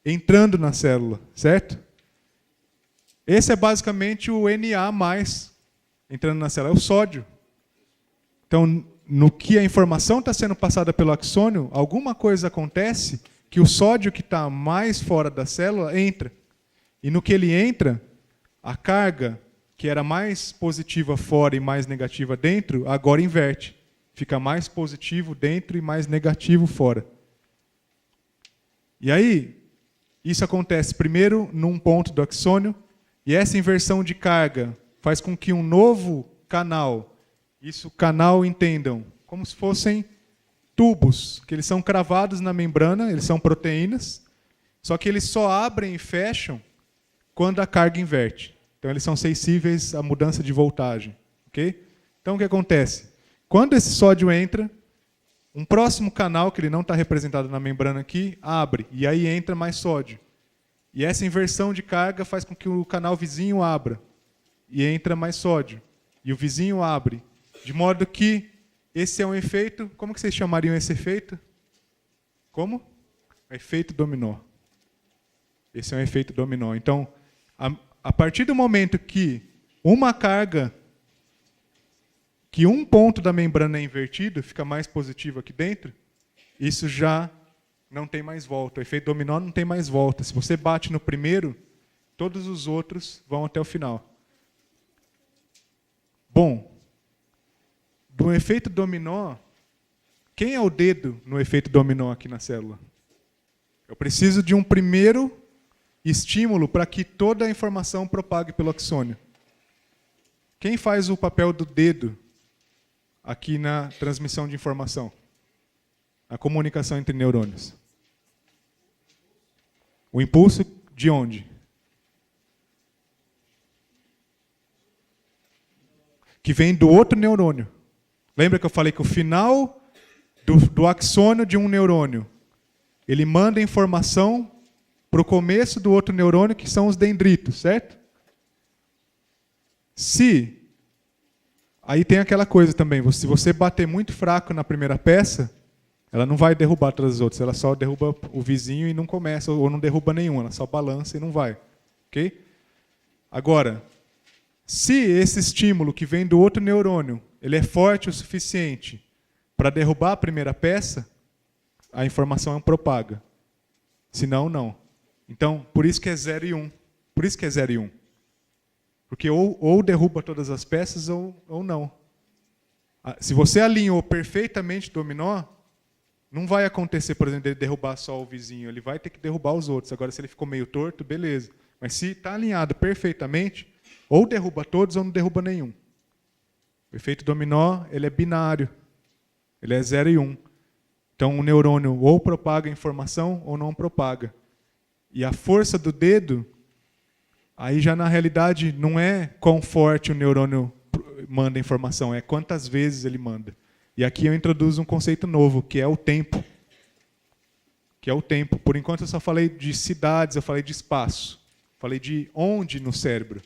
entrando na célula, certo? Esse é basicamente o Na+, entrando na célula, é o sódio. Então, no que a informação está sendo passada pelo axônio, alguma coisa acontece que o sódio que está mais fora da célula entra. E no que ele entra, a carga, que era mais positiva fora e mais negativa dentro, agora inverte. Fica mais positivo dentro e mais negativo fora. E aí, isso acontece primeiro num ponto do axônio, e essa inversão de carga faz com que um novo canal, isso canal entendam, como se fossem tubos, que eles são cravados na membrana, eles são proteínas, só que eles só abrem e fecham quando a carga inverte. Então eles são sensíveis à mudança de voltagem. Okay? Então o que acontece? Quando esse sódio entra, um próximo canal, que ele não está representado na membrana aqui, abre, e aí entra mais sódio. E essa inversão de carga faz com que o canal vizinho abra, e entra mais sódio. E o vizinho abre. De modo que esse é um efeito... Como que vocês chamariam esse efeito? Como? Efeito dominó. Esse é um efeito dominó. Então, a partir do momento que uma carga, que um ponto da membrana é invertido, fica mais positivo aqui dentro, isso já não tem mais volta. O efeito dominó não tem mais volta. Se você bate no primeiro, todos os outros vão até o final. Bom, do efeito dominó, quem é o dedo no efeito dominó aqui na célula? Eu preciso de um primeiro estímulo para que toda a informação propague pelo axônio. Quem faz o papel do dedo aqui na transmissão de informação? A comunicação entre neurônios. O impulso de onde? que vem do outro neurônio. Lembra que eu falei que o final do axônio de um neurônio, ele manda informação para o começo do outro neurônio, que são os dendritos, certo? Aí tem aquela coisa também, se você bater muito fraco na primeira peça, ela não vai derrubar todas as outras, ela só derruba o vizinho e não começa, ou não derruba nenhum, ela só balança e não vai. Ok? Agora, se esse estímulo que vem do outro neurônio, ele é forte o suficiente para derrubar a primeira peça, a informação propaga. Senão, não. Então, por isso que é 0 e 1. Por isso que é 0 e 1. Porque ou derruba todas as peças ou não. Se você alinhou perfeitamente o dominó, não vai acontecer, por exemplo, ele derrubar só o vizinho. Ele vai ter que derrubar os outros. Agora, se ele ficou meio torto, beleza. Mas se está alinhado perfeitamente, ou derruba todos ou não derruba nenhum. O efeito dominó, ele é binário. Ele é 0 e 1. Então, o neurônio ou propaga a informação ou não propaga. E a força do dedo, aí já na realidade não é quão forte o neurônio manda informação, é quantas vezes ele manda. E aqui eu introduzo um conceito novo, que é o tempo. Que é o tempo. Por enquanto eu só falei de cidades, eu falei de espaço. Falei de onde no cérebro.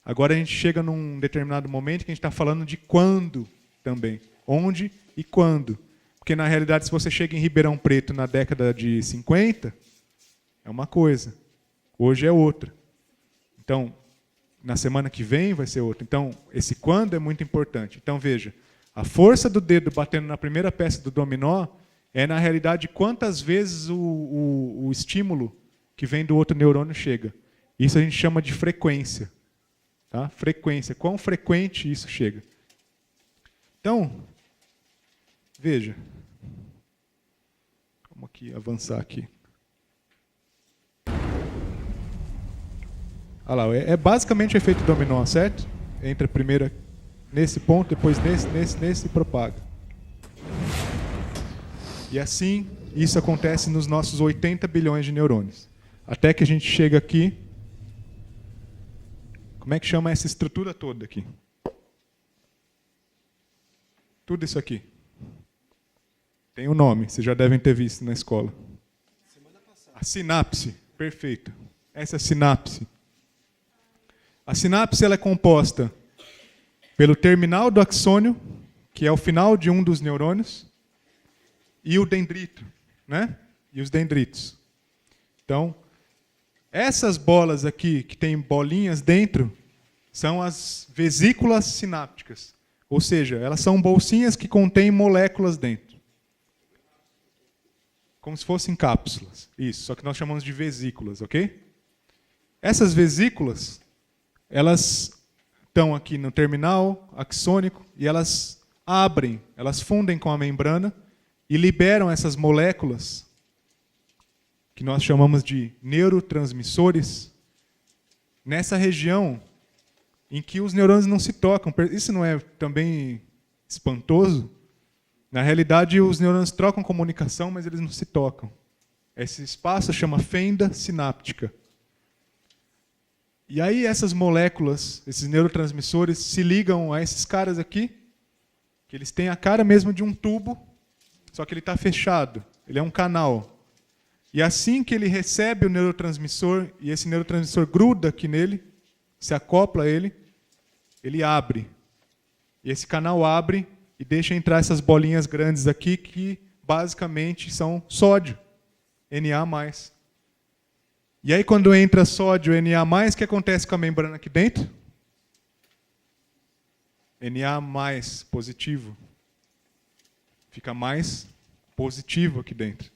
Agora a gente chega num determinado momento que a gente está falando de quando também. Onde e quando. Porque na realidade, se você chega em Ribeirão Preto na década de 50, é uma coisa. Hoje é outra. Então, na semana que vem vai ser outra. Então, esse quando é muito importante. Então, veja, a força do dedo batendo na primeira peça do dominó é, na realidade, quantas vezes o estímulo que vem do outro neurônio chega. Isso a gente chama de frequência. Tá? Frequência. Quão frequente isso chega. Então, veja. Vamos aqui avançar aqui. Olha lá, é basicamente o efeito dominó, certo? Entra primeiro nesse ponto, depois nesse e propaga. E assim, isso acontece nos nossos 80 bilhões de neurônios. Até que a gente chega aqui. Como é que chama essa estrutura toda aqui? Tudo isso aqui. Tem um nome, vocês já devem ter visto na escola. A sinapse, perfeito. Essa é a sinapse. A sinapse ela é composta pelo terminal do axônio, que é o final de um dos neurônios, e o dendrito, né? E os dendritos. Então, essas bolas aqui, que tem bolinhas dentro, são as vesículas sinápticas. Ou seja, elas são bolsinhas que contêm moléculas dentro. Como se fossem cápsulas. Isso, só que nós chamamos de vesículas, ok? Essas vesículas, elas estão aqui no terminal axônico e elas abrem, elas fundem com a membrana e liberam essas moléculas, que nós chamamos de neurotransmissores, nessa região em que os neurônios não se tocam. Isso não é também espantoso? Na realidade, os neurônios trocam comunicação, mas eles não se tocam. Esse espaço chama fenda sináptica. E aí essas moléculas, esses neurotransmissores, se ligam a esses caras aqui, que eles têm a cara mesmo de um tubo, só que ele está fechado. Ele é um canal. E assim que ele recebe o neurotransmissor, e esse neurotransmissor gruda aqui nele, se acopla a ele, ele abre. E esse canal abre e deixa entrar essas bolinhas grandes aqui, que basicamente são sódio, Na+. E aí quando entra sódio, Na+, o que acontece com a membrana aqui dentro? Na+, positivo. Fica mais positivo aqui dentro.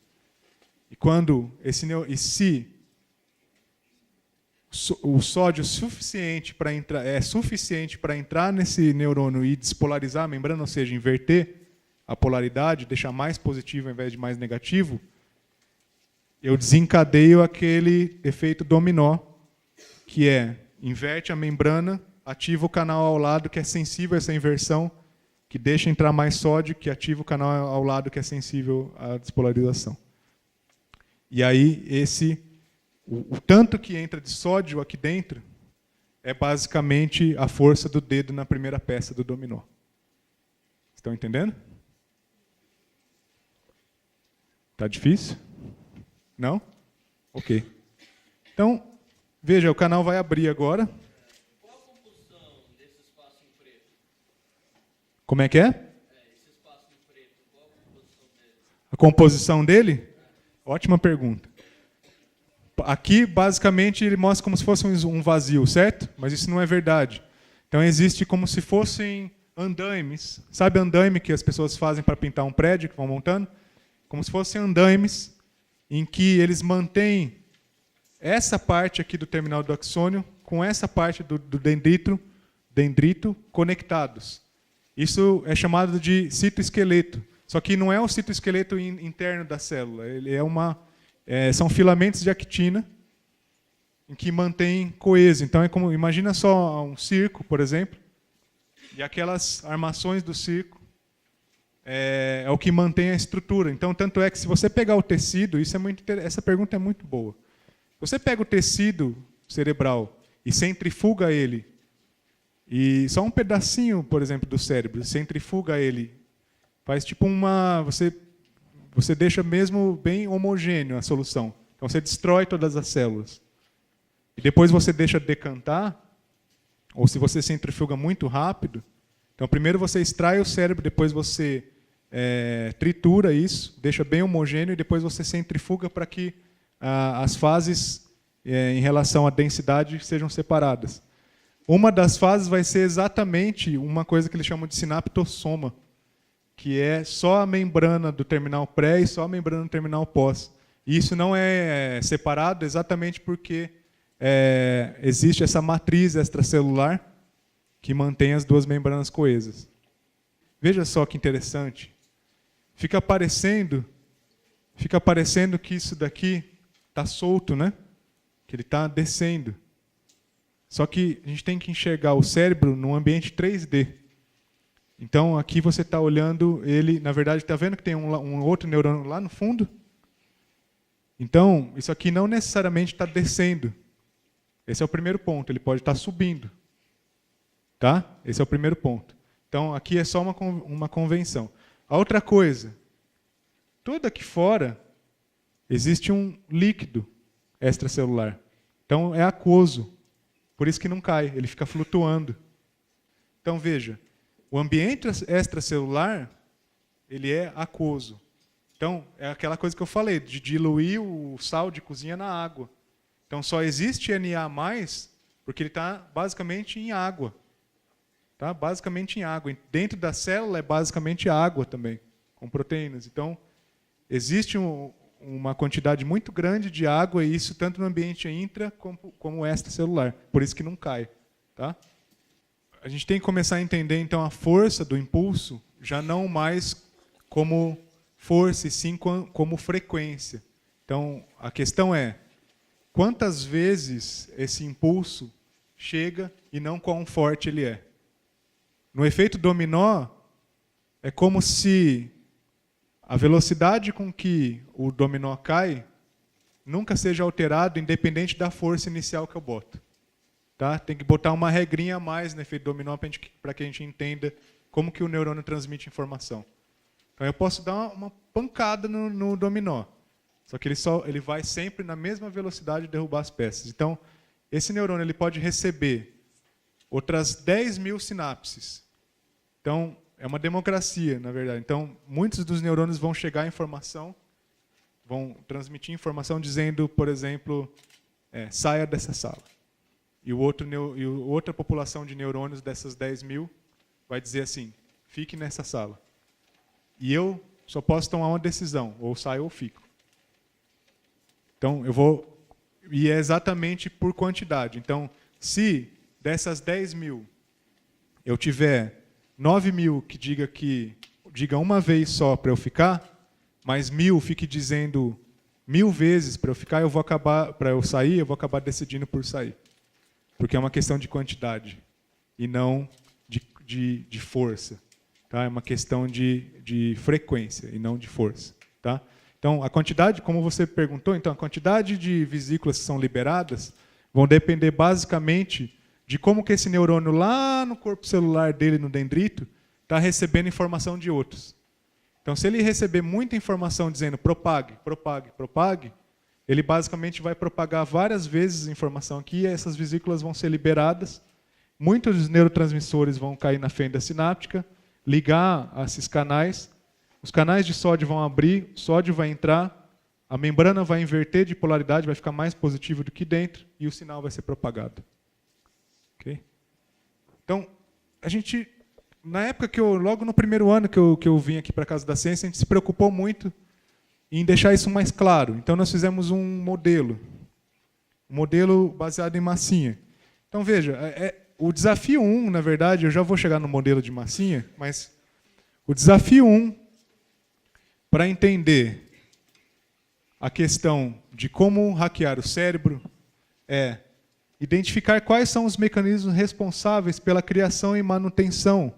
E se o sódio é suficiente para entrar nesse neurônio e despolarizar a membrana, ou seja, inverter a polaridade, deixar mais positivo ao invés de mais negativo, eu desencadeio aquele efeito dominó, que inverte a membrana, ativa o canal ao lado que é sensível a essa inversão, que deixa entrar mais sódio, que ativa o canal ao lado que é sensível à despolarização. E aí o tanto que entra de sódio aqui dentro é basicamente a força do dedo na primeira peça do dominó. Estão entendendo? Tá difícil? Não? Ok. Então, veja, o canal vai abrir agora. Qual a composição desse espaço em preto? Como é que é? Esse espaço em preto, qual a composição dele? A composição dele? Ótima pergunta. Aqui, basicamente, ele mostra como se fosse um vazio, certo? Mas isso não é verdade. Então, existe como se fossem andaimes. Sabe andaime que as pessoas fazem para pintar um prédio, que vão montando? Como se fossem andaimes em que eles mantêm essa parte aqui do terminal do axônio com essa parte do dendrito conectados. Isso é chamado de citoesqueleto. Só que não é o citoesqueleto interno da célula. Ele é são filamentos de actina em que mantém coeso. Então, imagina só um circo, por exemplo, e aquelas armações do circo é o que mantém a estrutura. Então, tanto é que se você pegar o tecido, essa pergunta é muito boa. Você pega o tecido cerebral e centrifuga ele, e só um pedacinho, por exemplo, do cérebro, centrifuga ele, faz tipo você deixa mesmo bem homogêneo a solução. Então você destrói todas as células. E depois você deixa decantar, ou se você centrifuga muito rápido, então primeiro você extrai o cérebro, depois você tritura isso, deixa bem homogêneo, e depois você centrifuga para que as fases em relação à densidade sejam separadas. Uma das fases vai ser exatamente uma coisa que eles chamam de sinaptossoma, que é só a membrana do terminal pré e só a membrana do terminal pós. E isso não é separado exatamente porque existe essa matriz extracelular que mantém as duas membranas coesas. Veja só que interessante. Fica parecendo que isso daqui está solto, né? Que ele está descendo. Só que a gente tem que enxergar o cérebro num ambiente 3D. Então, aqui você está olhando ele, na verdade, está vendo que tem um outro neurônio lá no fundo? Então, isso aqui não necessariamente está descendo. Esse é o primeiro ponto, ele pode estar subindo. Tá? Esse é o primeiro ponto. Então, aqui é só uma convenção. A outra coisa, todo aqui fora existe um líquido extracelular. Então, é aquoso. Por isso que não cai, ele fica flutuando. Então, veja, o ambiente extracelular, ele é aquoso. Então, é aquela coisa que eu falei, de diluir o sal de cozinha na água. Então, só existe Na+, porque ele está basicamente em água. Tá? Basicamente em água. Dentro da célula é basicamente água também, com proteínas. Então, existe uma quantidade muito grande de água, e isso tanto no ambiente intra como extracelular. Por isso que não cai. Tá? A gente tem que começar a entender, então, a força do impulso, já não mais como força, e sim como frequência. Então, a questão é, quantas vezes esse impulso chega e não quão forte ele é? No efeito dominó, é como se a velocidade com que o dominó cai nunca seja alterado, independente da força inicial que eu boto. Tá? Tem que botar uma regrinha a mais no efeito dominó para que a gente entenda como que o neurônio transmite informação. Então, eu posso dar uma pancada no dominó, só que ele vai sempre na mesma velocidade de derrubar as peças. Então, esse neurônio ele pode receber outras 10.000 sinapses. Então, é uma democracia, na verdade. Então, muitos dos neurônios vão chegar a informação, vão transmitir informação dizendo, por exemplo, saia dessa sala. E outra população de neurônios dessas 10.000 vai dizer assim, fique nessa sala. E eu só posso tomar uma decisão, ou saio ou fico. Então, e é exatamente por quantidade. Então, se dessas 10.000 eu tiver 9.000 que diga uma vez só para eu ficar, mais 1.000 fique dizendo 1.000 vezes para eu ficar, para eu sair, eu vou acabar decidindo por sair. Porque é uma questão de quantidade e não de força. Tá? É uma questão de frequência e não de força. Tá? Então, a quantidade, como você perguntou, então, a quantidade de vesículas que são liberadas vão depender basicamente de como que esse neurônio lá no corpo celular dele, no dendrito, está recebendo informação de outros. Então, se ele receber muita informação dizendo propague, propague, propague, ele basicamente vai propagar várias vezes a informação aqui, e essas vesículas vão ser liberadas, muitos dos neurotransmissores vão cair na fenda sináptica, ligar a esses canais, os canais de sódio vão abrir, o sódio vai entrar, a membrana vai inverter de polaridade, vai ficar mais positivo do que dentro, e o sinal vai ser propagado. Okay? Então, a gente, na época que logo no primeiro ano que eu vim aqui para a Casa da Ciência, a gente se preocupou muito em deixar isso mais claro. Então, nós fizemos um modelo baseado em massinha. Então, veja, o desafio 1, na verdade, eu já vou chegar no modelo de massinha, mas o desafio 1, para entender a questão de como hackear o cérebro, é identificar quais são os mecanismos responsáveis pela criação e manutenção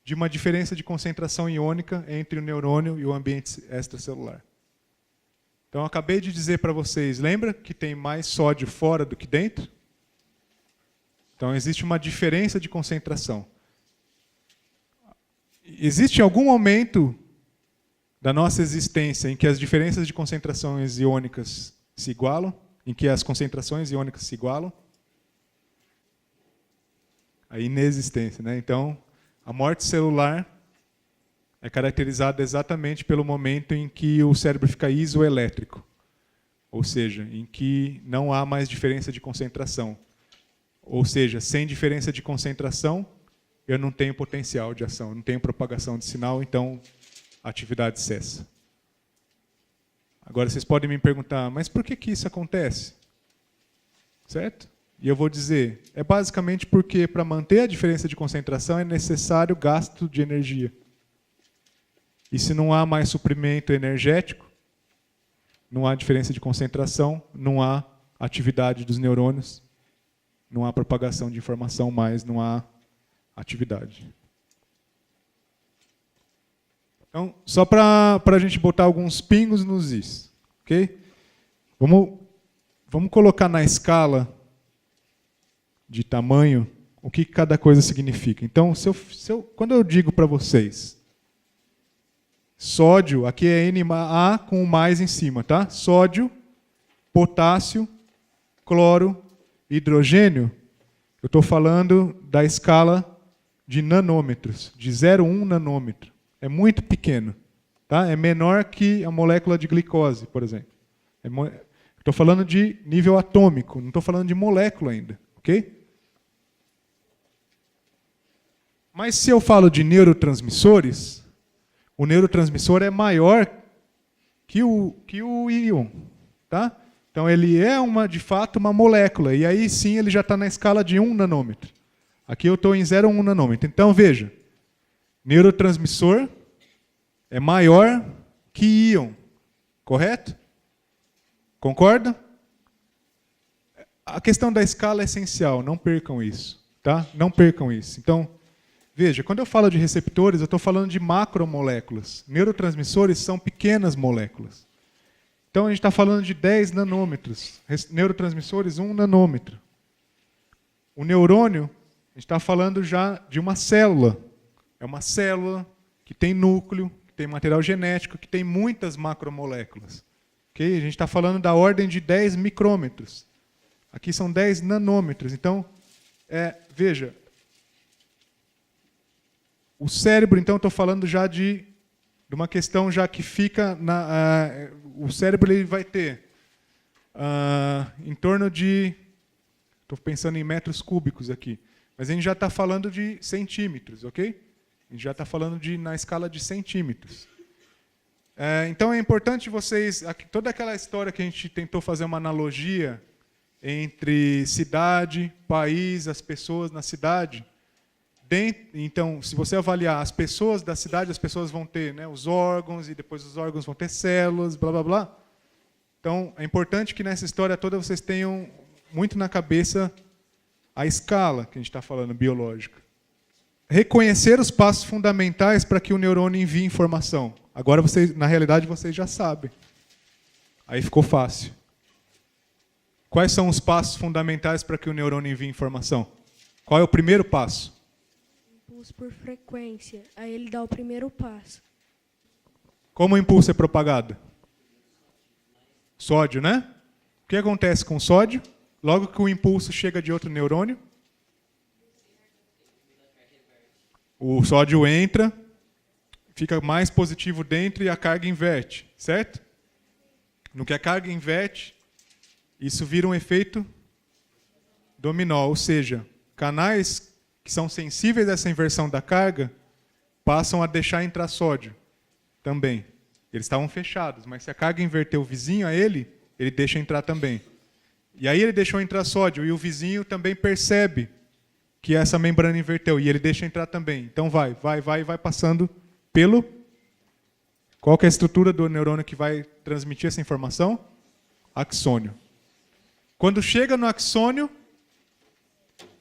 de uma diferença de concentração iônica entre o neurônio e o ambiente extracelular. Então, eu acabei de dizer para vocês, lembra que tem mais sódio fora do que dentro? Então, existe uma diferença de concentração. Existe algum momento da nossa existência em que as diferenças de concentrações iônicas se igualam? Em que as concentrações iônicas se igualam? A inexistência, né? Então, a morte celular é caracterizada exatamente pelo momento em que o cérebro fica isoelétrico, ou seja, em que não há mais diferença de concentração. Ou seja, sem diferença de concentração, eu não tenho potencial de ação, não tenho propagação de sinal, então a atividade cessa. Agora, vocês podem me perguntar, mas por que isso acontece? Certo? E eu vou dizer, é basicamente porque para manter a diferença de concentração é necessário gasto de energia. E se não há mais suprimento energético, não há diferença de concentração, não há atividade dos neurônios, não há propagação de informação mais, não há atividade. Então, só para a gente botar alguns pingos nos is, ok? Vamos colocar na escala de tamanho o que cada coisa significa. Então, quando eu digo para vocês, sódio, aqui é Na com o mais em cima, tá? Sódio, potássio, cloro, hidrogênio, eu estou falando da escala de nanômetros, de 0,1 nanômetro. É muito pequeno, tá? É menor que a molécula de glicose, por exemplo. Estou falando de nível atômico, não estou falando de molécula ainda, ok? Mas se eu falo de neurotransmissores, o neurotransmissor é maior que o íon, tá? Então ele é de fato uma molécula, e aí sim ele já está na escala de 1 nanômetro. Aqui eu estou em 0,1 nanômetro. Então veja, neurotransmissor é maior que íon, correto? Concorda? A questão da escala é essencial, não percam isso, tá? Não percam isso. Então, veja, quando eu falo de receptores, eu estou falando de macromoléculas. Neurotransmissores são pequenas moléculas. Então, a gente está falando de 10 nanômetros. Neurotransmissores, 1 nanômetro. O neurônio, a gente está falando já de uma célula. É uma célula que tem núcleo, que tem material genético, que tem muitas macromoléculas. Okay? A gente está falando da ordem de 10 micrômetros. Aqui são 10 nanômetros. Então, veja, o cérebro, então, estou falando já de uma questão já que fica o cérebro ele vai ter em torno de, estou pensando em metros cúbicos aqui, mas a gente já está falando de centímetros, ok? A gente já está falando na escala de centímetros. Então é importante vocês, toda aquela história que a gente tentou fazer uma analogia entre cidade, país, as pessoas na cidade. Então, se você avaliar as pessoas da cidade, as pessoas vão ter, né, os órgãos, e depois os órgãos vão ter células, blá, blá, blá. Então, é importante que nessa história toda vocês tenham muito na cabeça a escala que a gente está falando, biológica. Reconhecer os passos fundamentais para que o neurônio envie informação. Agora, na realidade, vocês já sabem. Aí ficou fácil. Quais são os passos fundamentais para que o neurônio envie informação? Qual é o primeiro passo? Impulso por frequência. Aí ele dá o primeiro passo. Como o impulso é propagado? Sódio, né? O que acontece com o sódio? Logo que o impulso chega de outro neurônio, o sódio entra, fica mais positivo dentro e a carga inverte, certo? No que a carga inverte, isso vira um efeito dominó, ou seja, canais que são sensíveis a essa inversão da carga passam a deixar entrar sódio também. Eles estavam fechados, mas se a carga inverter o vizinho a ele deixa entrar também. E aí ele deixou entrar sódio e o vizinho também percebe que essa membrana inverteu e ele deixa entrar também. Então vai passando pelo... Qual que é a estrutura do neurônio que vai transmitir essa informação? Axônio. Quando chega no axônio,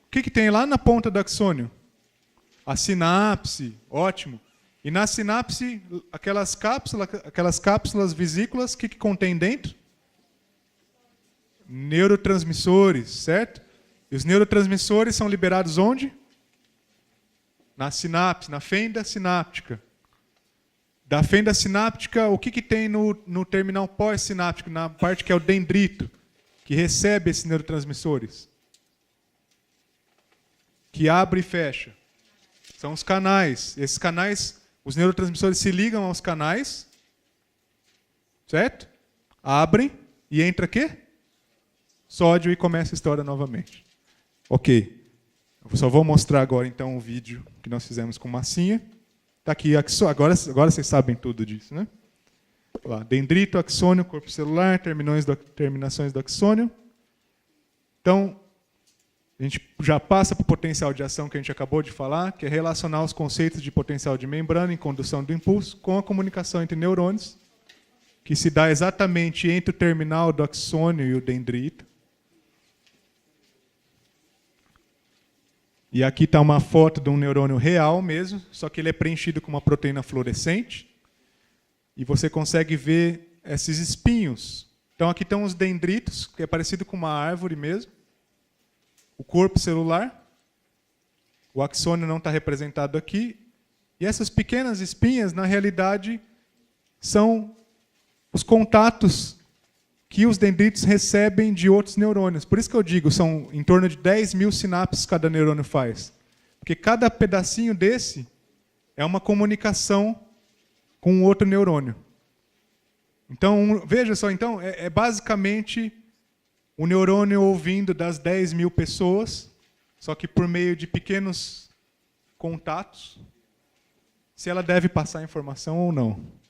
o que tem lá na ponta do axônio? A sinapse, ótimo. E na sinapse, aquelas cápsulas vesículas, o que contém dentro? Neurotransmissores, certo? E os neurotransmissores são liberados onde? Na sinapse, na fenda sináptica. Da fenda sináptica, o que tem no terminal pós-sináptico, na parte que é o dendrito, que recebe esses neurotransmissores? Que abre e fecha. São os canais. Esses canais, os neurotransmissores se ligam aos canais, certo? Abrem e entra o quê? Sódio e começa a história novamente. Ok. Eu só vou mostrar agora então o vídeo que nós fizemos com massinha. Está aqui, agora vocês sabem tudo disso, né? Lá, dendrito, axônio, corpo celular, terminações do axônio. Então, a gente já passa para o potencial de ação que a gente acabou de falar, que é relacionar os conceitos de potencial de membrana em condução do impulso com a comunicação entre neurônios, que se dá exatamente entre o terminal do axônio e o dendrito. E aqui está uma foto de um neurônio real mesmo, só que ele é preenchido com uma proteína fluorescente. E você consegue ver esses espinhos. Então aqui estão os dendritos, que é parecido com uma árvore mesmo. O corpo celular. O axônio não está representado aqui. E essas pequenas espinhas, na realidade, são os contatos que os dendritos recebem de outros neurônios. Por isso que eu digo, são em torno de 10 mil sinapses cada neurônio faz. Porque cada pedacinho desse é uma comunicação com outro neurônio. Então, veja só, então, é basicamente o neurônio ouvindo das 10 mil pessoas, só que por meio de pequenos contatos, se ela deve passar informação ou não.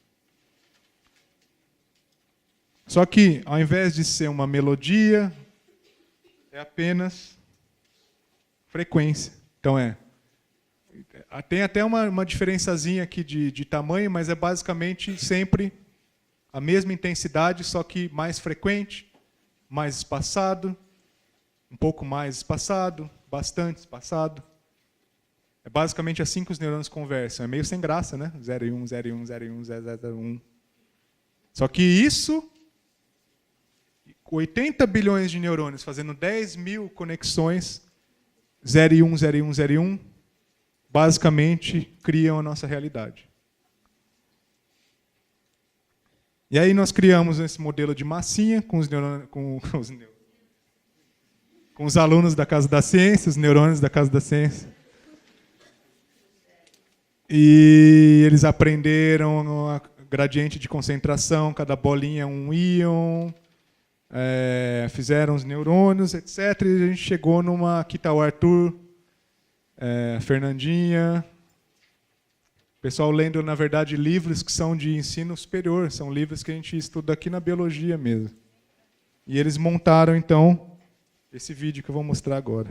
Só que, ao invés de ser uma melodia, é apenas frequência. Então, tem até uma diferençazinha aqui de tamanho, mas é basicamente sempre a mesma intensidade, só que mais frequente, mais espaçado, um pouco mais espaçado, bastante espaçado. É basicamente assim que os neurônios conversam. É meio sem graça, né? 0 e 1, 0 e 1, 0 e 1, 0, 0, 0, 1. Só que isso... 80 bilhões de neurônios fazendo 10 mil conexões, 0 e 1, 0 e 1, 0 e 1, basicamente criam a nossa realidade. E aí nós criamos esse modelo de massinha com os alunos da Casa da Ciência, os neurônios da Casa da Ciência. E eles aprenderam a gradiente de concentração, cada bolinha é um íon, fizeram os neurônios, etc. E a gente chegou numa... Aqui está o Arthur, Fernandinha. Pessoal lendo, na verdade, livros que são de ensino superior. São livros que a gente estuda aqui na biologia mesmo. E eles montaram, então, esse vídeo que eu vou mostrar agora.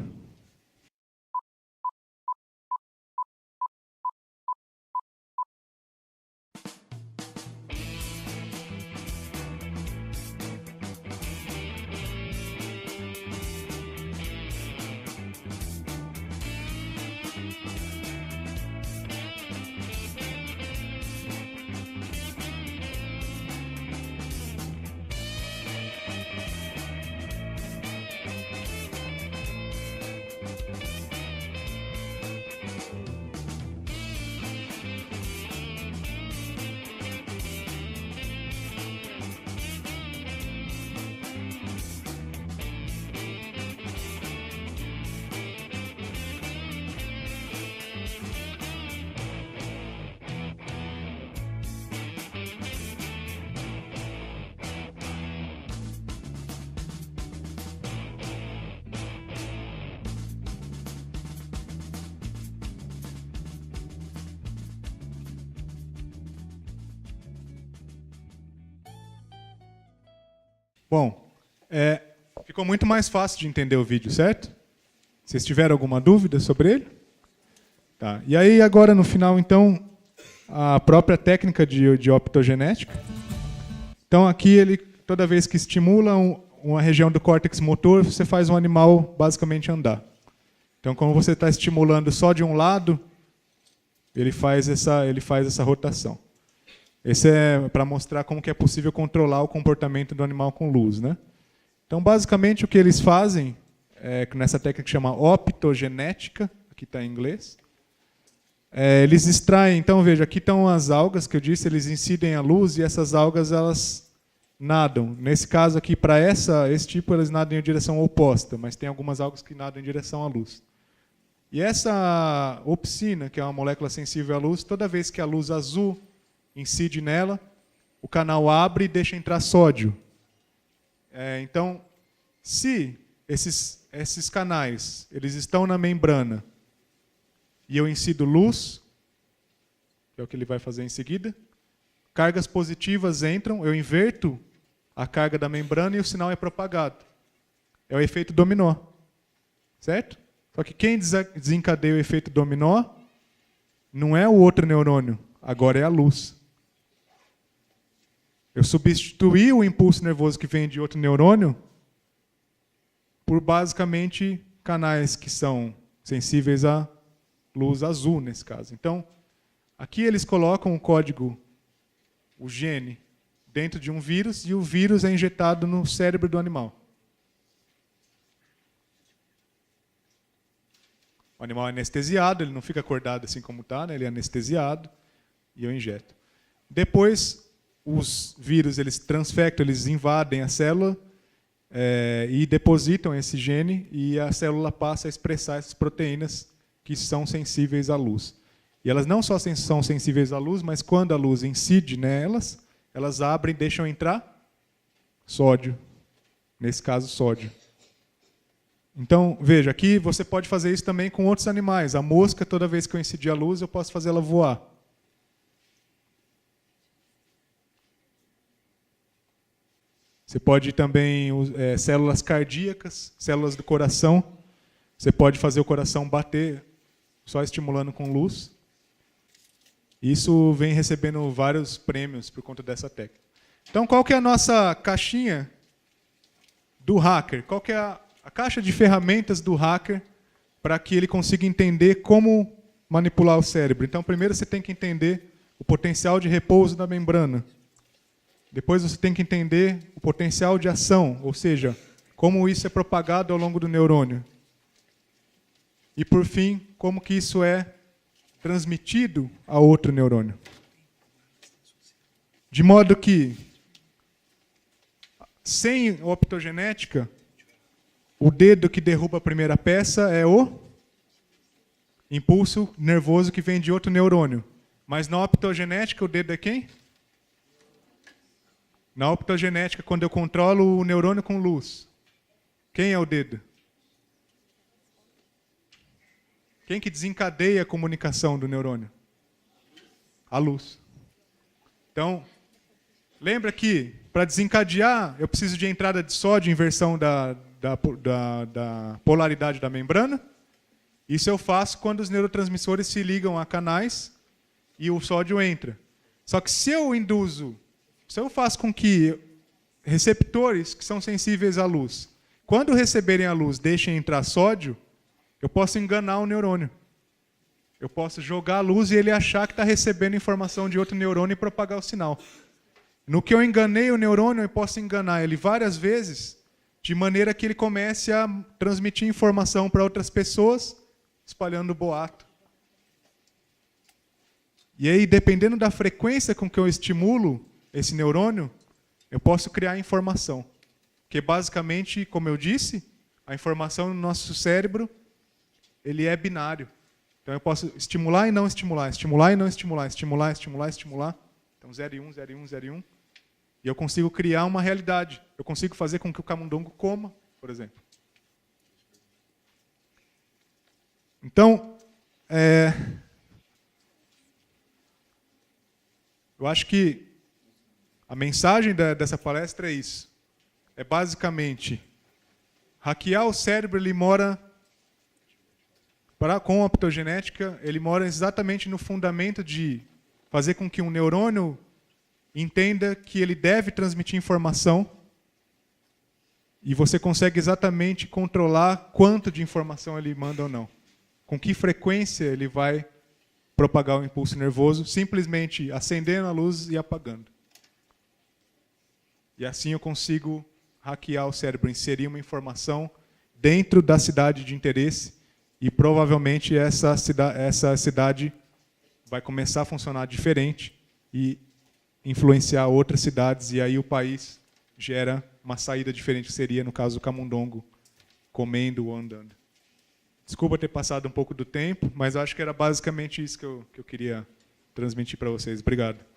Bom, ficou muito mais fácil de entender o vídeo, certo? Vocês tiveram alguma dúvida sobre ele? Tá. E aí, agora, no final, então, a própria técnica de optogenética. Então, aqui, toda vez que estimula uma região do córtex motor, você faz um animal basicamente andar. Então, como você está estimulando só de um lado, ele faz essa rotação. Esse é para mostrar como que é possível controlar o comportamento do animal com luz, né? Então, basicamente, o que eles fazem, nessa técnica que chama optogenética, aqui está em inglês, eles extraem, então, veja, aqui estão as algas que eu disse, eles incidem a luz e essas algas, elas nadam. Nesse caso aqui, para esse tipo, eles nadam em direção oposta, mas tem algumas algas que nadam em direção à luz. E essa opsina, que é uma molécula sensível à luz, toda vez que a luz azul incide nela, o canal abre e deixa entrar sódio. Então, se esses canais eles estão na membrana e eu incido luz, que é o que ele vai fazer em seguida, cargas positivas entram, eu inverto a carga da membrana e o sinal é propagado. É o efeito dominó. Certo? Só que quem desencadeia o efeito dominó não é o outro neurônio, agora é a luz. Eu substituí o impulso nervoso que vem de outro neurônio por basicamente canais que são sensíveis à luz azul, nesse caso. Então, aqui eles colocam o código, o gene, dentro de um vírus e o vírus é injetado no cérebro do animal. O animal é anestesiado, ele não fica acordado assim como está, né? Ele é anestesiado e eu injeto. Depois, os vírus eles transfectam, eles invadem a célula e depositam esse gene e a célula passa a expressar essas proteínas que são sensíveis à luz. E elas não só são sensíveis à luz, mas quando a luz incide nelas, elas abrem e deixam entrar sódio. Nesse caso, sódio. Então, veja, aqui você pode fazer isso também com outros animais. A mosca, toda vez que eu incidir a luz, eu posso fazer ela voar. Você pode também, células cardíacas, células do coração, você pode fazer o coração bater só estimulando com luz. Isso vem recebendo vários prêmios por conta dessa técnica. Então, qual que é a nossa caixinha do hacker? Qual que é a caixa de ferramentas do hacker para que ele consiga entender como manipular o cérebro? Então, primeiro você tem que entender o potencial de repouso da membrana. Depois você tem que entender o potencial de ação, ou seja, como isso é propagado ao longo do neurônio. E, por fim, como que isso é transmitido a outro neurônio. De modo que, sem optogenética, o dedo que derruba a primeira peça é o impulso nervoso que vem de outro neurônio. Mas na optogenética, o dedo é quem? Na optogenética, quando eu controlo o neurônio com luz, quem é o dedo? Quem que desencadeia a comunicação do neurônio? A luz. Então, lembra que para desencadear, eu preciso de entrada de sódio, inversão da polaridade da membrana. Isso eu faço quando os neurotransmissores se ligam a canais e o sódio entra. Só que se eu faço com que receptores que são sensíveis à luz, quando receberem a luz, deixem entrar sódio, eu posso enganar o neurônio. Eu posso jogar a luz e ele achar que está recebendo informação de outro neurônio e propagar o sinal. No que eu enganei o neurônio, eu posso enganar ele várias vezes, de maneira que ele comece a transmitir informação para outras pessoas, espalhando o boato. E aí, dependendo da frequência com que eu estimulo esse neurônio, eu posso criar informação. Porque, basicamente, como eu disse, a informação no nosso cérebro ele é binário. Então, eu posso estimular e não estimular, estimular e não estimular, estimular, estimular, estimular. Então, 0 e 1, 0 e 1, 0 e 1. E eu consigo criar uma realidade. Eu consigo fazer com que o camundongo coma, por exemplo. Então, eu acho que a mensagem dessa palestra é isso. é basicamente hackear o cérebro. Ele mora, com a optogenética, ele mora exatamente no fundamento de fazer com que um neurônio entenda que ele deve transmitir informação, e você consegue exatamente controlar quanto de informação ele manda ou não. Com que frequência ele vai propagar o impulso nervoso, simplesmente acendendo a luz e apagando. E assim eu consigo hackear o cérebro, inserir uma informação dentro da cidade de interesse, e provavelmente essa cidade vai começar a funcionar diferente e influenciar outras cidades, e aí o país gera uma saída diferente, que seria, no caso do camundongo, comendo ou andando. Desculpa ter passado um pouco do tempo, mas acho que era basicamente isso que eu queria transmitir para vocês. Obrigado.